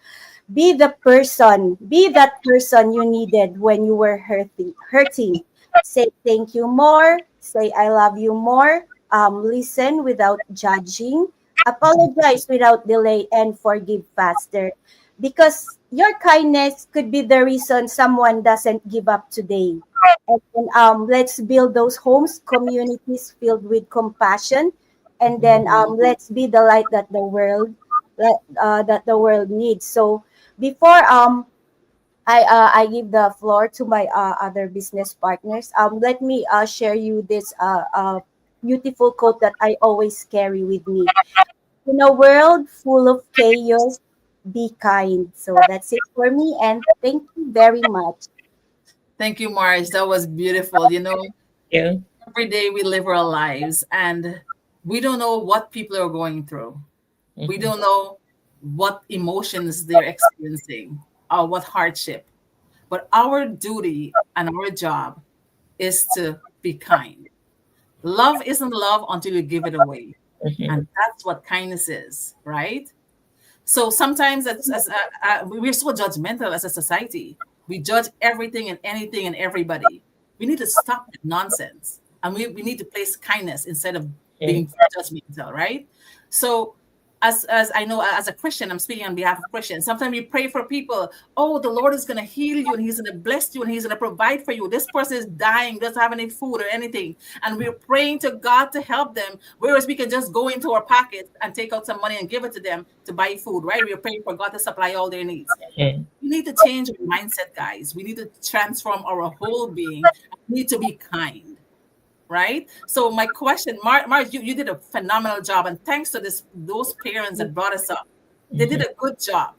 be that person you needed when you were hurting. Say thank you more, say I love you more, listen without judging, apologize without delay, and forgive faster, because your kindness could be the reason someone doesn't give up today. And let's build those homes, communities filled with compassion, and then let's be the light that the world needs. So before I give the floor to my other business partners, let me share you this beautiful quote that I always carry with me. In a world full of chaos, be kind. So that's it for me, and thank you very much. Thank you, Marge. That was beautiful. Yeah. Every day we live our lives and we don't know what people are going through. We don't know what emotions they're experiencing or what hardship. But our duty and our job is to be kind. Love isn't love until you give it away. And that's what kindness is, right? So sometimes we're so judgmental as a society. We judge everything and anything and everybody. We need to stop that nonsense. And we need to place kindness instead of being judgmental, right? So as I know, as a Christian, I'm speaking on behalf of Christians. Sometimes we pray for people. Oh, the Lord is going to heal you and He's going to bless you and He's going to provide for you. This person is dying, doesn't have any food or anything, and we're praying to God to help them. Whereas we can just go into our pockets and take out some money and give it to them to buy food, right? We're praying for God to supply all their needs. We need to change our mindset, guys. We need to transform our whole being. We need to be kind. Right. So my question, Marge, you did a phenomenal job, and thanks to those parents that brought us up, they did a good job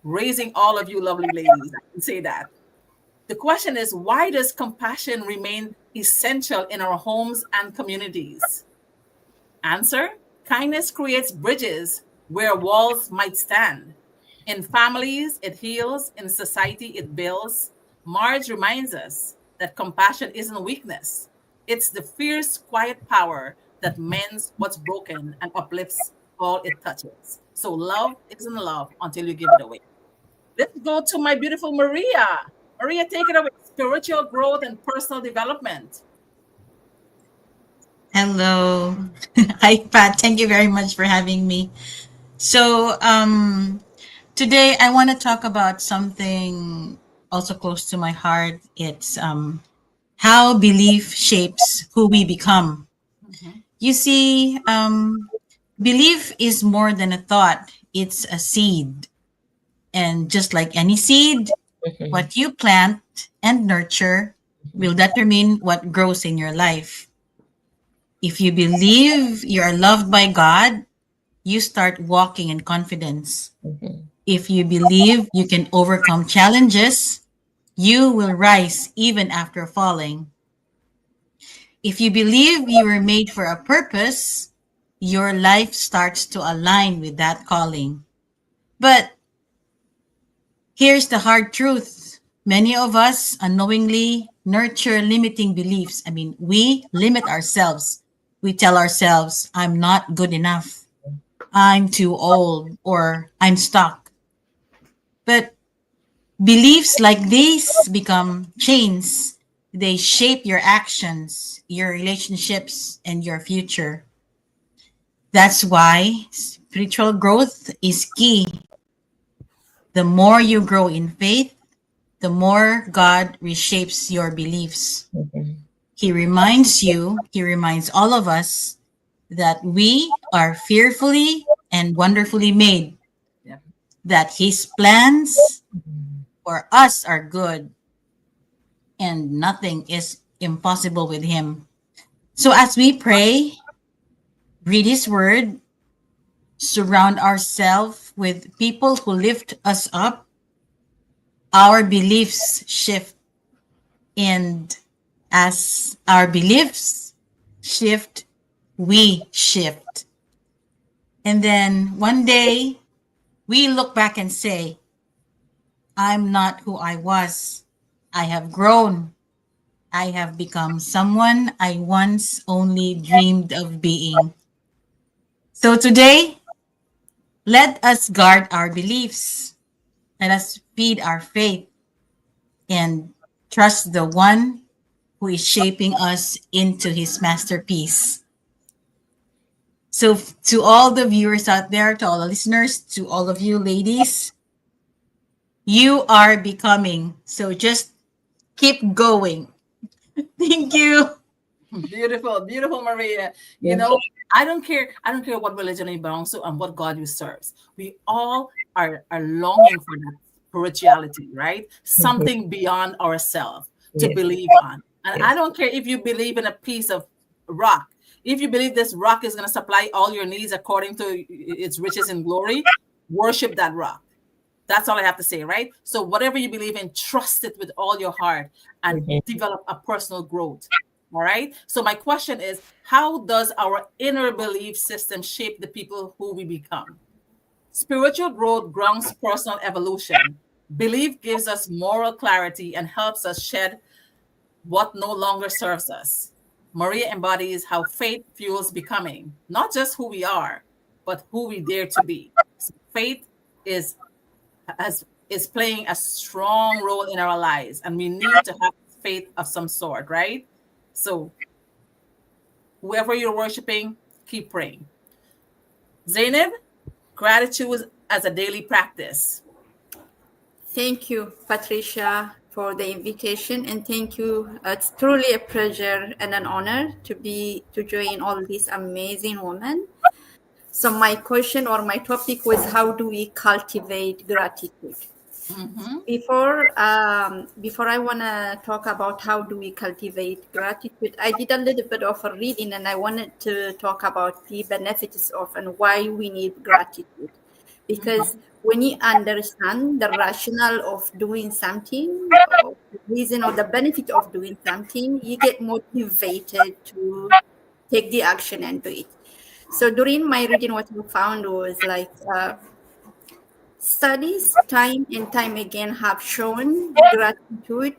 raising all of you lovely ladies. I can say that. The question is, why does compassion remain essential in our homes and communities? Answer: kindness creates bridges where walls might stand. In families, it heals. In society, it builds. Marge reminds us that compassion isn't weakness. It's the fierce, quiet power that mends what's broken and uplifts all it touches. So love isn't love until you give it away. Let's go to my beautiful Maria. Maria, take it away. Spiritual growth and personal development. Hello. Hi, Pat. Thank you very much for having me. So, today I want to talk about something also close to my heart. It's how belief shapes who we become. You see, belief is more than a thought, it's a seed. And just like any seed, what you plant and nurture will determine what grows in your life. If you believe you are loved by God, you start walking in confidence. If you believe you can overcome challenges, you will rise even after falling. If you believe you were made for a purpose, your life starts to align with that calling. But here's the hard truth. Many of us unknowingly nurture limiting beliefs. I mean, we limit ourselves. We tell ourselves, I'm not good enough. I'm too old, or I'm stuck. But beliefs like these become chains. They shape your actions, your relationships, and your future. That's why spiritual growth is key. The more you grow in faith, the more God reshapes your beliefs. He reminds all of us that we are fearfully and wonderfully made, that His plans for us are good, and nothing is impossible with Him. So as we pray, read His word, surround ourselves with people who lift us up, our beliefs shift. And as our beliefs shift, we shift. And then one day we look back and say, I'm not who I was. I have grown. I have become someone I once only dreamed of being. So today, let us guard our beliefs. Let us feed our faith and trust the one who is shaping us into his masterpiece. So, to all the viewers out there, to all the listeners, to all of you ladies, you are becoming. So, just keep going. Thank you. Beautiful, beautiful, Maria. You Yes. know, I don't care what religion you belong to and what God you serve. We all are longing for that spirituality, right? Mhm. Something beyond ourselves to Yes. believe on. And I Yes. don't care if you believe in a piece of rock. If you believe this rock is going to supply all your needs according to its riches and glory, worship that rock. That's all I have to say, right? So whatever you believe in, trust it with all your heart and Mhm. develop a personal growth. All right. So my question is, how does our inner belief system shape the people who we become? Spiritual growth grounds personal evolution. Belief gives us moral clarity and helps us shed what no longer serves us. Maria embodies how faith fuels becoming, not just who we are, but who we dare to be. So faith is as is playing a strong role in our lives, and we need to have faith of some sort, right? So whoever you're worshiping, keep praying. Zainab, gratitude as a daily practice. Thank you, Patricia, for the invitation, and thank you. It's truly a pleasure and an honor to join all these amazing women. So my question or my topic was, how do we cultivate gratitude? Mm-hmm. Before I want to talk about how do we cultivate gratitude, I did a little bit of a reading, and I wanted to talk about the benefits of and why we need gratitude. Because when you understand the rationale of doing something, or the reason or the benefit of doing something, you get motivated to take the action and do it. So during my reading, what I found was like, studies time and time again have shown gratitude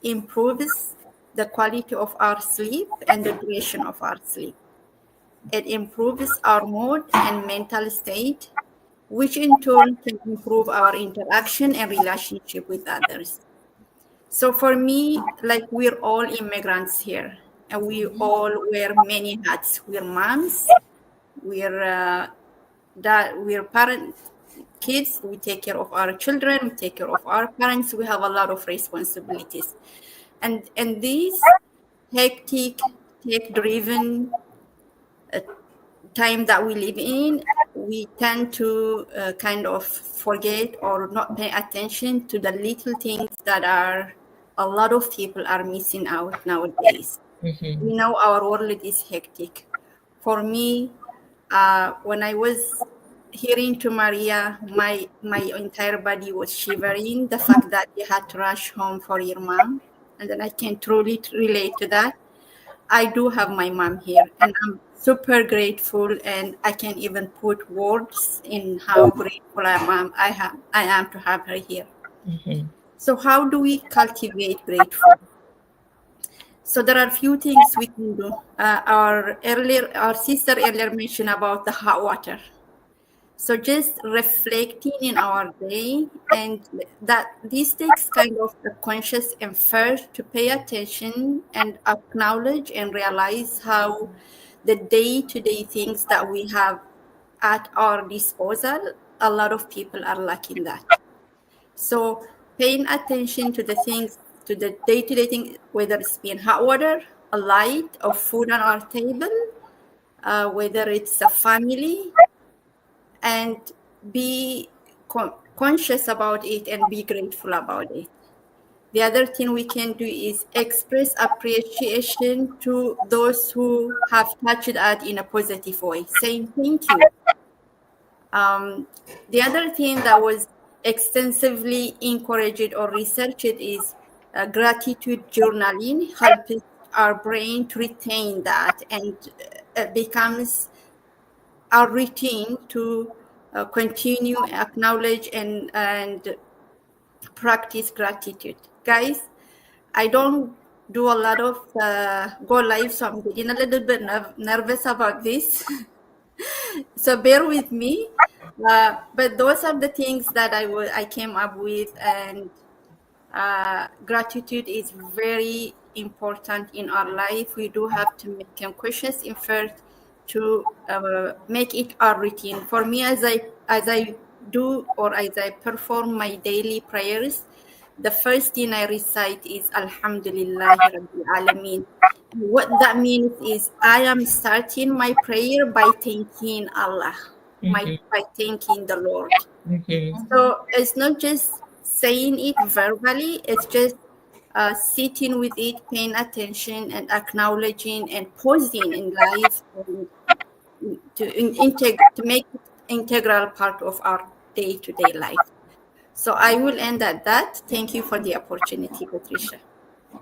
improves the quality of our sleep and the duration of our sleep. It improves our mood and mental state, which in turn can improve our interaction and relationship with others. So for me, like, we're all immigrants here, and we all wear many hats. We're moms, we're we're parents, kids. We take care of our children, we take care of our parents. We have a lot of responsibilities, and these hectic, tech-driven time that we live in, we tend to kind of forget or not pay attention to the little things that are a lot of people are missing out nowadays. Mhm. We know our world is hectic. For me, when I was hearing to Maria, my entire body was shivering. The fact that you had to rush home for your mom, and then I can truly relate to that. I do have my mom here, and I'm super grateful, and I can't even put words in how grateful I am to have her here. Mhm. So how do we cultivate grateful? So there are a few things we can do. Our sister earlier mentioned about the hot water. So just reflecting in our day, and that this takes kind of a conscious effort to pay attention and acknowledge and realize how the day-to-day things that we have at our disposal, a lot of people are lacking that. So paying attention to the things, to the day-to-day thing, whether it's being hot water, a light, or food on our table, whether it's a family, and be conscious about it and be grateful about it. The other thing we can do is express appreciation to those who have touched us in a positive way, saying thank you. Um, the other thing that was extensively encouraged or researched is gratitude journaling helps our brain to retain that, and becomes our routine to continue, acknowledge, and practice gratitude. Guys, I don't do a lot of go live, so I'm getting a little bit nervous about this. So bear with me. But those are the things that I came up with, and gratitude is very important in our life. We do have to make some questions in first to make it our routine. For me, as I do or as I perform my daily prayers, the first thing I recite is Alhamdulillahi Rabbil Alameen. What that means is I am starting my prayer by thanking Allah, by thanking the Lord. So it's not just saying it verbally, it's just sitting with it, paying attention and acknowledging and pausing in life and to make it integral part of our day-to-day life. So I will end at that. Thank you for the opportunity, Patricia.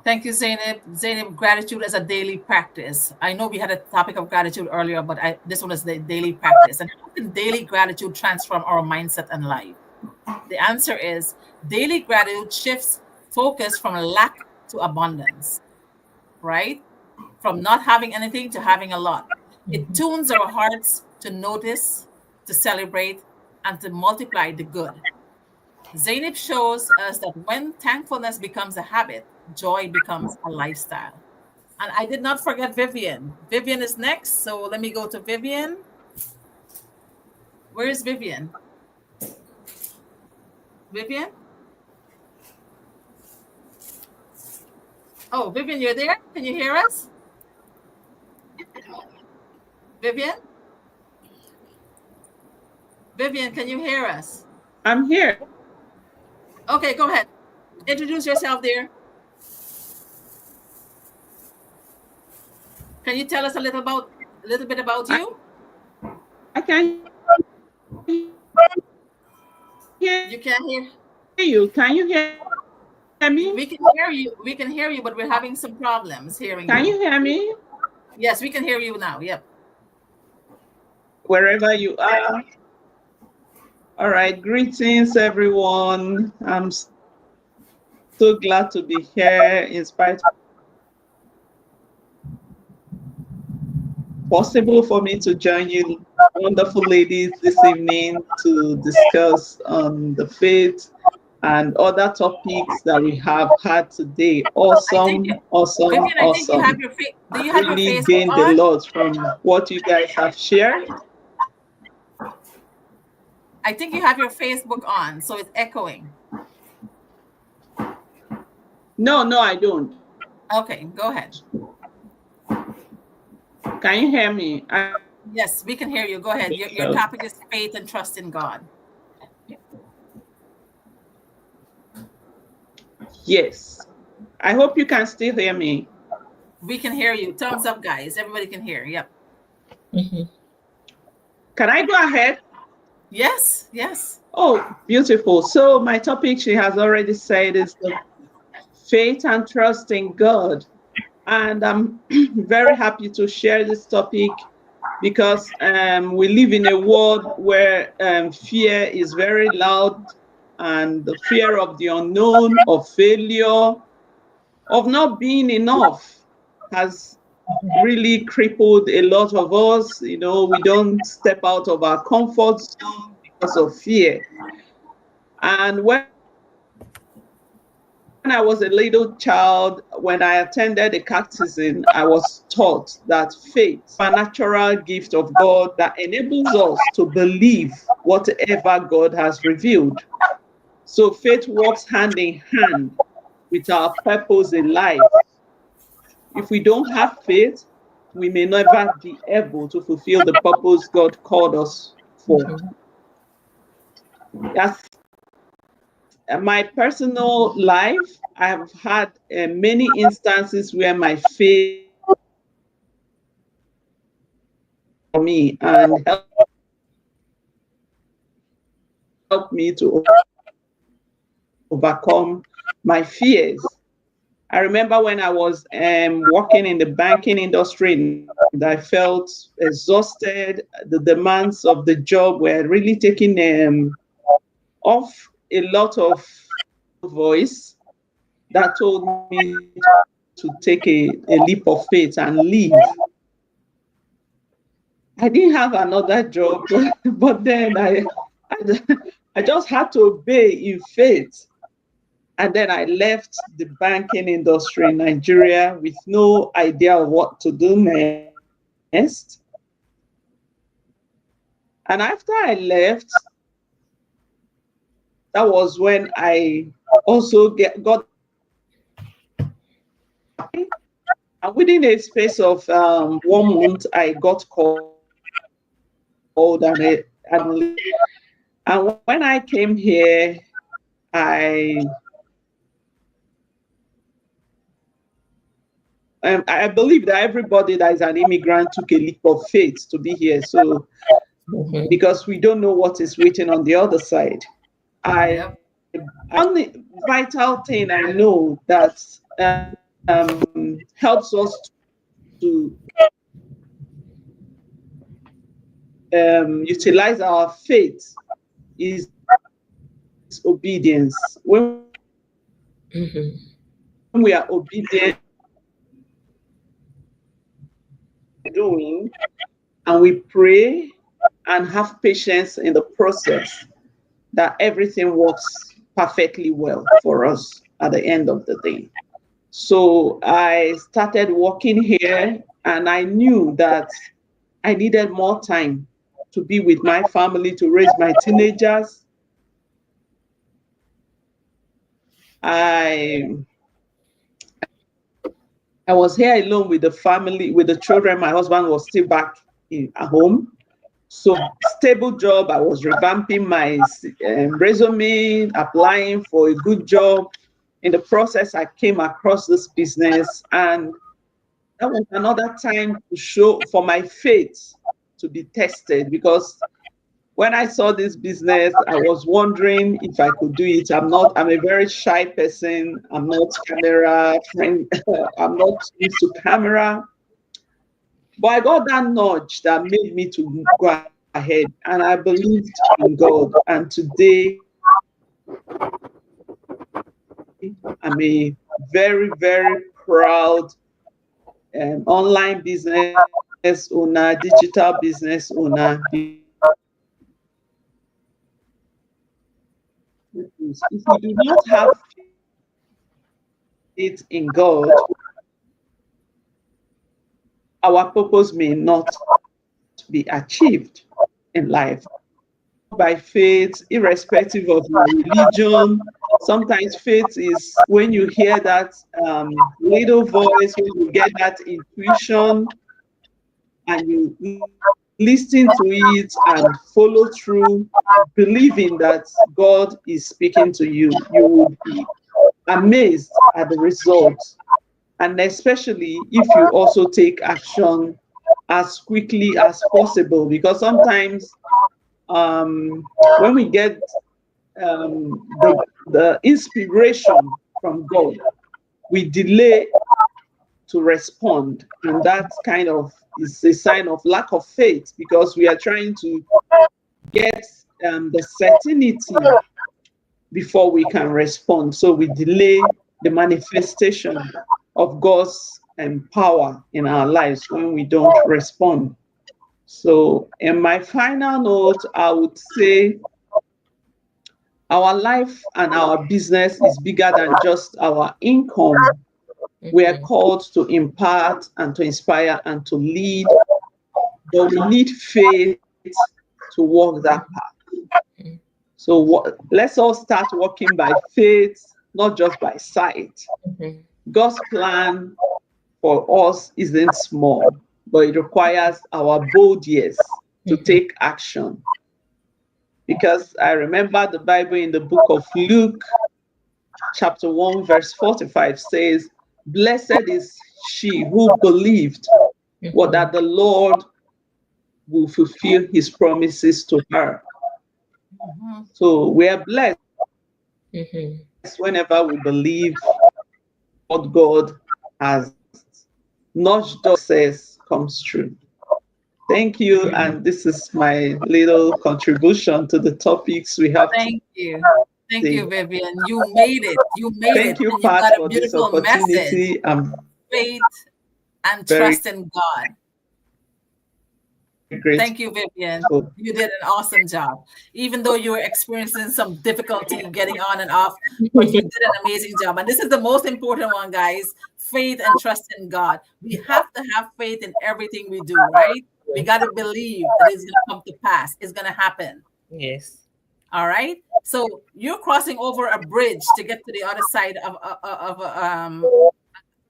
Thank you, Zainab. Zainab, gratitude as a daily practice. I know we had a topic of gratitude earlier, but this one is the daily practice. And how can daily gratitude transform our mindset and life? The answer is daily gratitude shifts focus from lack to abundance, right? From not having anything to having a lot. It tunes our hearts to notice, to celebrate, and to multiply the good. Zainab shows us that when thankfulness becomes a habit, joy becomes a lifestyle. And I did not forget Vivian. Vivian is next, so let me go to Vivian. Where is Vivian? Vivian? Oh, Vivian, you're there? Can you hear us? Vivian? Vivian, can you hear us? I'm here. Okay, go ahead. Introduce yourself there. Can you tell us a little bit about you? I can hear You can't hear? you. Can you hear me? We can hear you. We can hear you, but we're having some problems hearing you. Can you hear me? Yes, we can hear you now. Yep. Wherever you are. All right. Greetings, everyone. I'm so glad to be here in spite of possible for me to join you wonderful ladies this evening to discuss the faith and other topics that we have had today. Awesome. Vivian, I think you have your do you have your really Facebook gained on? a lot from what you guys have shared. I think you have your Facebook on, so it's echoing. No, I don't. Okay, go ahead. Can you hear me? Yes, we can hear you. Go ahead. Your topic is faith and trust in God. Yes. I hope you can still hear me. We can hear you. Thumbs up, guys. Everybody can hear. Yep. Can I go ahead? Yes. Oh, beautiful. So my topic, she has already said, is the faith and trust in God. And I'm very happy to share this topic because we live in a world where fear is very loud, and the fear of the unknown, of failure, of not being enough has really crippled a lot of us. We don't step out of our comfort zone because of fear. And when I was a little child, when I attended the catechism, I was taught that faith is a natural gift of God that enables us to believe whatever God has revealed. So faith works hand in hand with our purpose in life. If we don't have faith, we may never be able to fulfill the purpose God called us for. That's my personal life. I have had many instances where my faith for me and helped me to overcome my fears. I remember when I was working in the banking industry, and I felt exhausted. The demands of the job were really taking off a lot of voice that told me to take a leap of faith and leave. I didn't have another job, but then I just had to obey in faith. And then I left the banking industry in Nigeria with no idea of what to do next. And after I left, that was when I also got, and within a space of 1 month, I got called and when I came here, I believe that everybody that is an immigrant took a leap of faith to be here. So, because we don't know what is waiting on the other side. Only vital thing I know that helps us to utilize our faith is obedience. When we are obedient, doing, and we pray and have patience in the process, that everything works perfectly well for us at the end of the day. So I started working here, and I knew that I needed more time to be with my family, to raise my teenagers. I was here alone with the family, with the children. My husband was still back at home. So stable job. I was revamping my resume, applying for a good job. In the process, I came across this business, and that was another time to show for my faith to be tested, because when I saw this business, I was wondering if I could do it. I'm a very shy person. I'm not camera friend. I'm not used to camera. But I got that nudge that made me to go ahead, and I believed in God. And today, I'm a very, very proud online business owner, digital business owner. If we do not have faith in God, our purpose may not be achieved in life. By faith, irrespective of your religion. Sometimes faith is when you hear that little voice, when you get that intuition, and you listen to it and follow through, believing that God is speaking to you. You will be amazed at the results, and especially if you also take action as quickly as possible, because sometimes when we get the inspiration from God, we delay to respond, and that kind of is a sign of lack of faith, because we are trying to get the certainty before we can respond. So we delay the manifestation of God's power in our lives when we don't respond. So in my final note, I would say our life and our business is bigger than just our income. We are called to impart and to inspire and to lead, but we need faith to walk that path. So let's all start walking by faith, not just by sight. God's plan for us isn't small, but it requires our bold yes to take action. Because I remember the Bible in the book of Luke, chapter 1, verse 45 says, "Blessed is she who believed what that the Lord will fulfill his promises to her." So we are blessed whenever we believe what God has, not just says, comes true. Thank you, and this is my little contribution to the topics we have. Thank you. Thank you, Vivian. You made it. You made Thank it. you, And you Pat, got a for this beautiful message. opportunity. I'm Faith and very trust in God. Thank you, Vivian. grateful. You did an awesome job. Even though you were experiencing some difficulty getting on and off, but you did an amazing job. And this is the most important one, guys. Faith and trust in God. We have to have faith in everything we do, right? We got to believe that it's going to come to pass. It's going to happen. Yes. All right. So you're crossing over a bridge to get to the other side of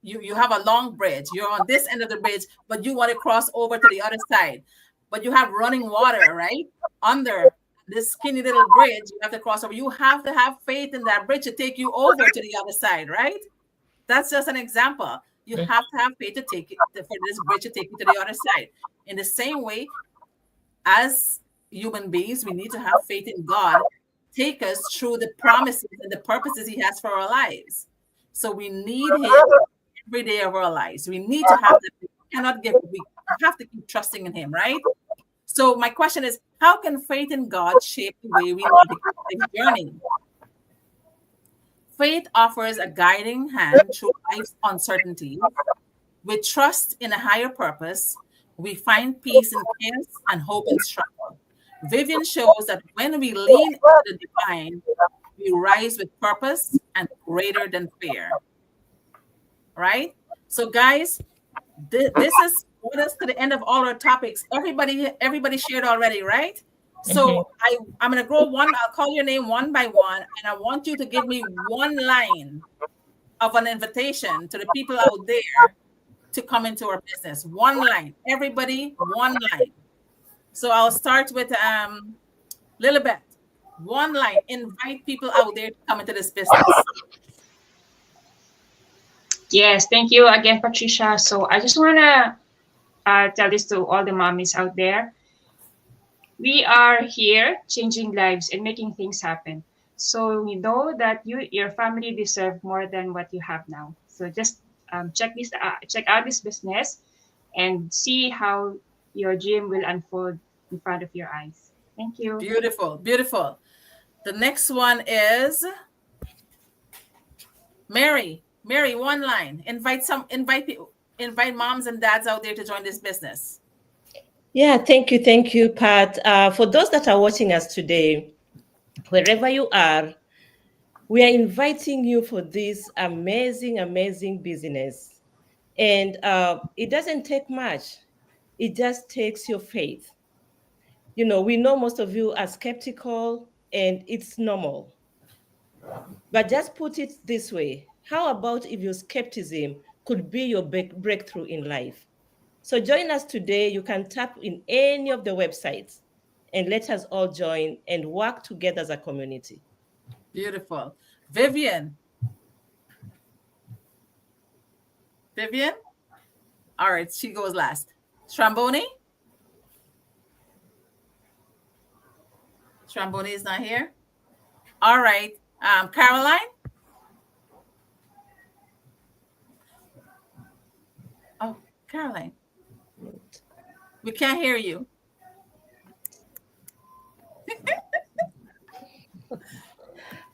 you have a long bridge. You're on this end of the bridge, but you want to cross over to the other side. But you have running water, right? Under this skinny little bridge, you have to cross over. You have to have faith in that bridge to take you over to the other side, right? That's just an example. You have to have faith to take it for this bridge to take you to the other side. In the same way, as human beings, we need to have faith in God, take us through the promises and the purposes He has for our lives. So we need Him every day of our lives. We need to have that. We cannot give. We have to keep trusting in Him, right? So my question is, how can faith in God shape the way we navigate this journey? Faith offers a guiding hand through life's uncertainty. With trust in a higher purpose, we find peace in chaos and hope in struggle. Vivian shows that when we lean into the divine, we rise with purpose and greater than fear. Right? So, guys, this has brought us to the end of all our topics. Everybody shared already, right? So I'm gonna go one. I'll call your name one by one, and I want you to give me one line of an invitation to the people out there to come into our business. One line, everybody, one line. So I'll start with Lilybeth. One line. Invite people out there to come into this business. Yes, thank you again, Patricia. So I just want to tell this to all the mommies out there. We are here changing lives and making things happen. So we know that your family deserve more than what you have now. So just check out this business, and see how your dream will unfold in front of your eyes. Thank you. Beautiful, beautiful. The next one is Mary. Mary, one line. Invite moms and dads out there to join this business. Yeah, thank you, Pat. For those that are watching us today, wherever you are, we are inviting you for this amazing business. And it doesn't take much. It just takes your faith. You know, we know most of you are skeptical, and it's normal. But just put it this way. How about if your skepticism could be your breakthrough in life? So join us today. You can tap in any of the websites and let us all join and work together as a community. Beautiful. Vivian. Vivian? All right, she goes last. Sraboni? Sraboni is not here. All right. Caroline? Oh, Caroline. We can't hear you.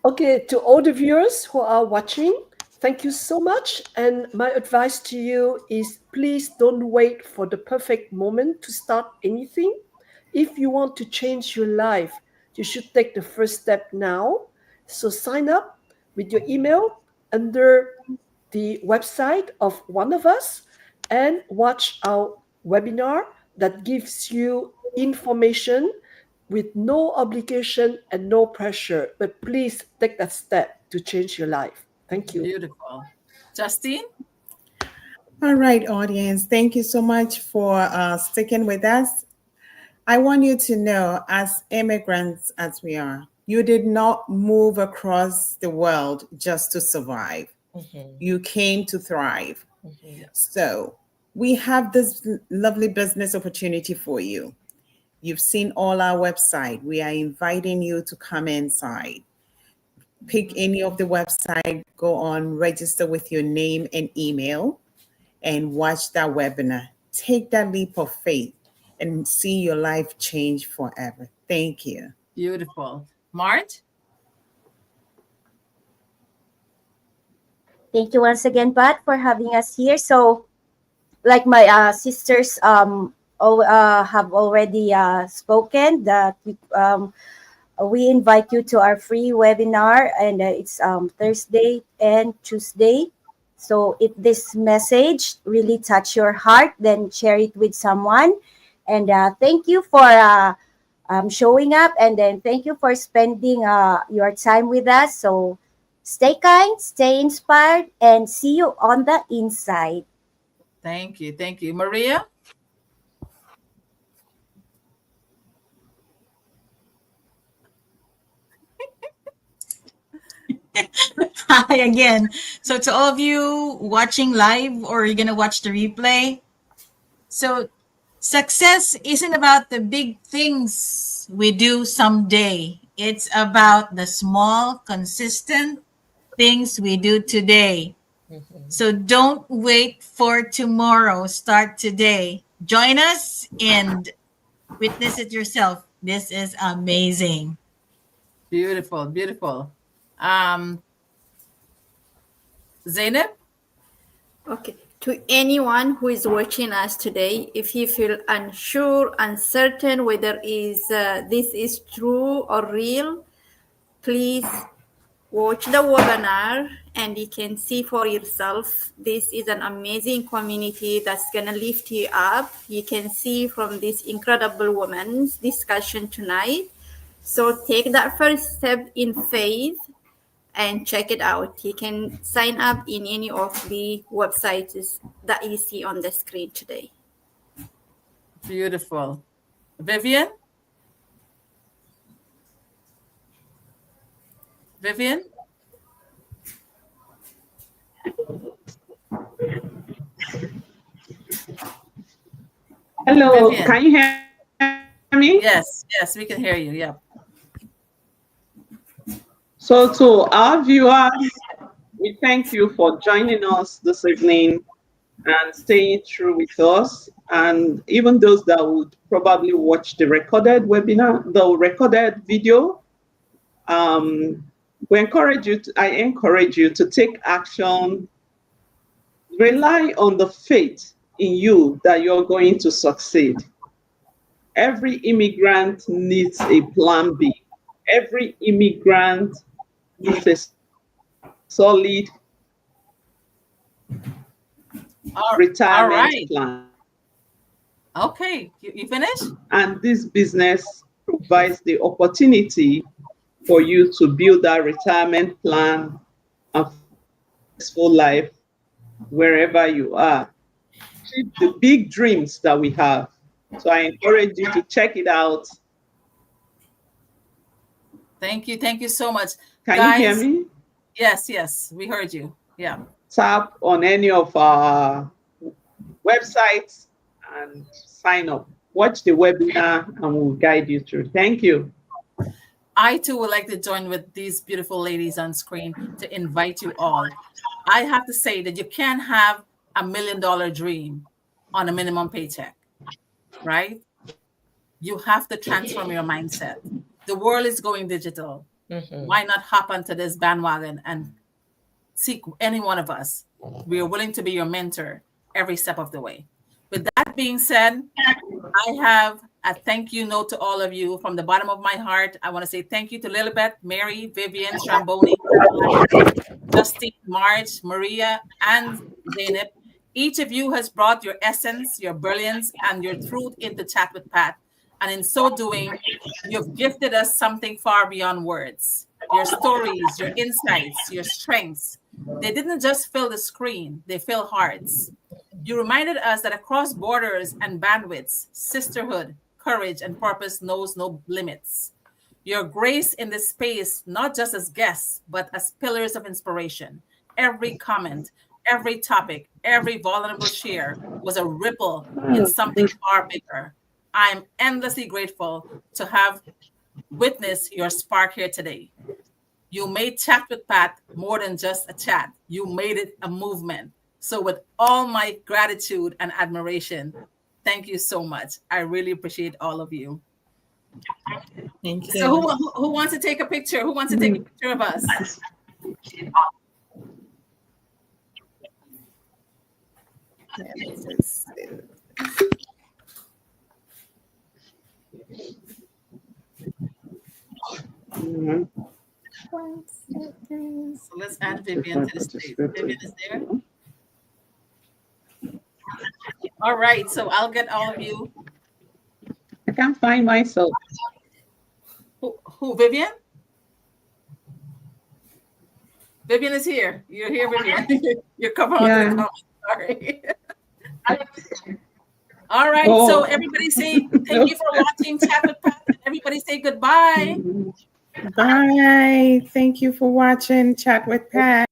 Okay, to all the viewers who are watching, thank you so much. And my advice to you is please don't wait for the perfect moment to start anything. If you want to change your life, you should take the first step now. So sign up with your email under the website of one of us and watch our webinar that gives you information with no obligation and no pressure. But please take that step to change your life. Thank you. Beautiful. Justine? All right, audience. Thank you so much for sticking with us. I want you to know, as immigrants as we are, you did not move across the world just to survive. You came to thrive. So we have this lovely business opportunity for you. You've seen all our website. We are inviting you to come inside. Pick any of the website, go on, register with your name and email, and watch that webinar. Take that leap of faith and see your life change forever. Thank you. Beautiful. Marge? Thank you once again, Pat, for having us here. So, like my sisters have already spoken, that we invite you to our free webinar, and it's Thursday and Tuesday. So if this message really touch your heart, then share it with someone. And thank you for showing up, and then thank you for spending your time with us. So stay kind, stay inspired, and see you on the inside. Thank you. Thank you. Maria? Hi again. So to all of you watching live or you're gonna watch the replay, so success isn't about the big things we do someday. It's about the small, consistent things we do today. So don't wait for tomorrow. Start today. Join us and witness it yourself. This is amazing. Beautiful, beautiful. Zainab? Okay. To anyone who is watching us today, if you feel unsure, uncertain whether this is true or real, please watch the webinar and you can see for yourself. This is an amazing community that's going to lift you up. You can see from this incredible woman's discussion tonight. So take that first step in faith and check it out. You can sign up in any of the websites that you see on the screen today. Beautiful. Vivian? Vivian? Hello, Vivian. can you hear me? Yes, yes, we can hear you. Yeah. So to our viewers, we thank you for joining us this evening and staying through with us. And even those that would probably watch the recorded webinar, the recorded video, I encourage you to take action. Rely on the faith in you that you're going to succeed. Every immigrant needs a plan B. Every immigrant needs a solid retirement plan. Okay, you finished? And this business provides the opportunity for you to build that retirement plan and full life wherever you are. The big dreams that we have. So I encourage you to check it out. Thank you. Thank you so much. Can Guys, you hear me? Yes, yes, we heard you. Yeah. Tap on any of our websites and sign up. Watch the webinar and we'll guide you through. Thank you. I too would like to join with these beautiful ladies on screen to invite you all. I have to say that you can't have $1 million dream on a minimum paycheck, right? You have to transform your mindset. The world is going digital. Why not hop onto this bandwagon and seek any one of us? We are willing to be your mentor every step of the way. With that being said, I have a thank you note to all of you from the bottom of my heart. I want to say thank you to Lilybeth, Mary, Vivian, Sraboni, Justine, Marge, Maria, and Zainab. Each of you has brought your essence, your brilliance, and your truth into Chat with Pat. And in so doing, you've gifted us something far beyond words. Your stories, your insights, your strengths. They didn't just fill the screen, they fill hearts. You reminded us that across borders and bandwidths, sisterhood, courage, and purpose knows no limits. Your grace in this space, not just as guests, but as pillars of inspiration. Every comment, every topic, every vulnerable share was a ripple in something far bigger. I'm endlessly grateful to have witnessed your spark here today. You made Chat with Pat more than just a chat. You made it a movement. So with all my gratitude and admiration, thank you so much. I really appreciate all of you. Thank you. So who wants to take a picture? Who wants to take a picture of us? Mhm. 1 second. So let's add Vivian to the stage. Vivian is there. All right. So I'll get all of you. I can't find myself. Who Vivian? Vivian is here. You're here, Vivian. You're covering Yeah. under the comments. Sorry. All right. Oh. So everybody say thank you for watching Chat with Pat. Everybody say goodbye. Bye. Thank you for watching Chat with Pat.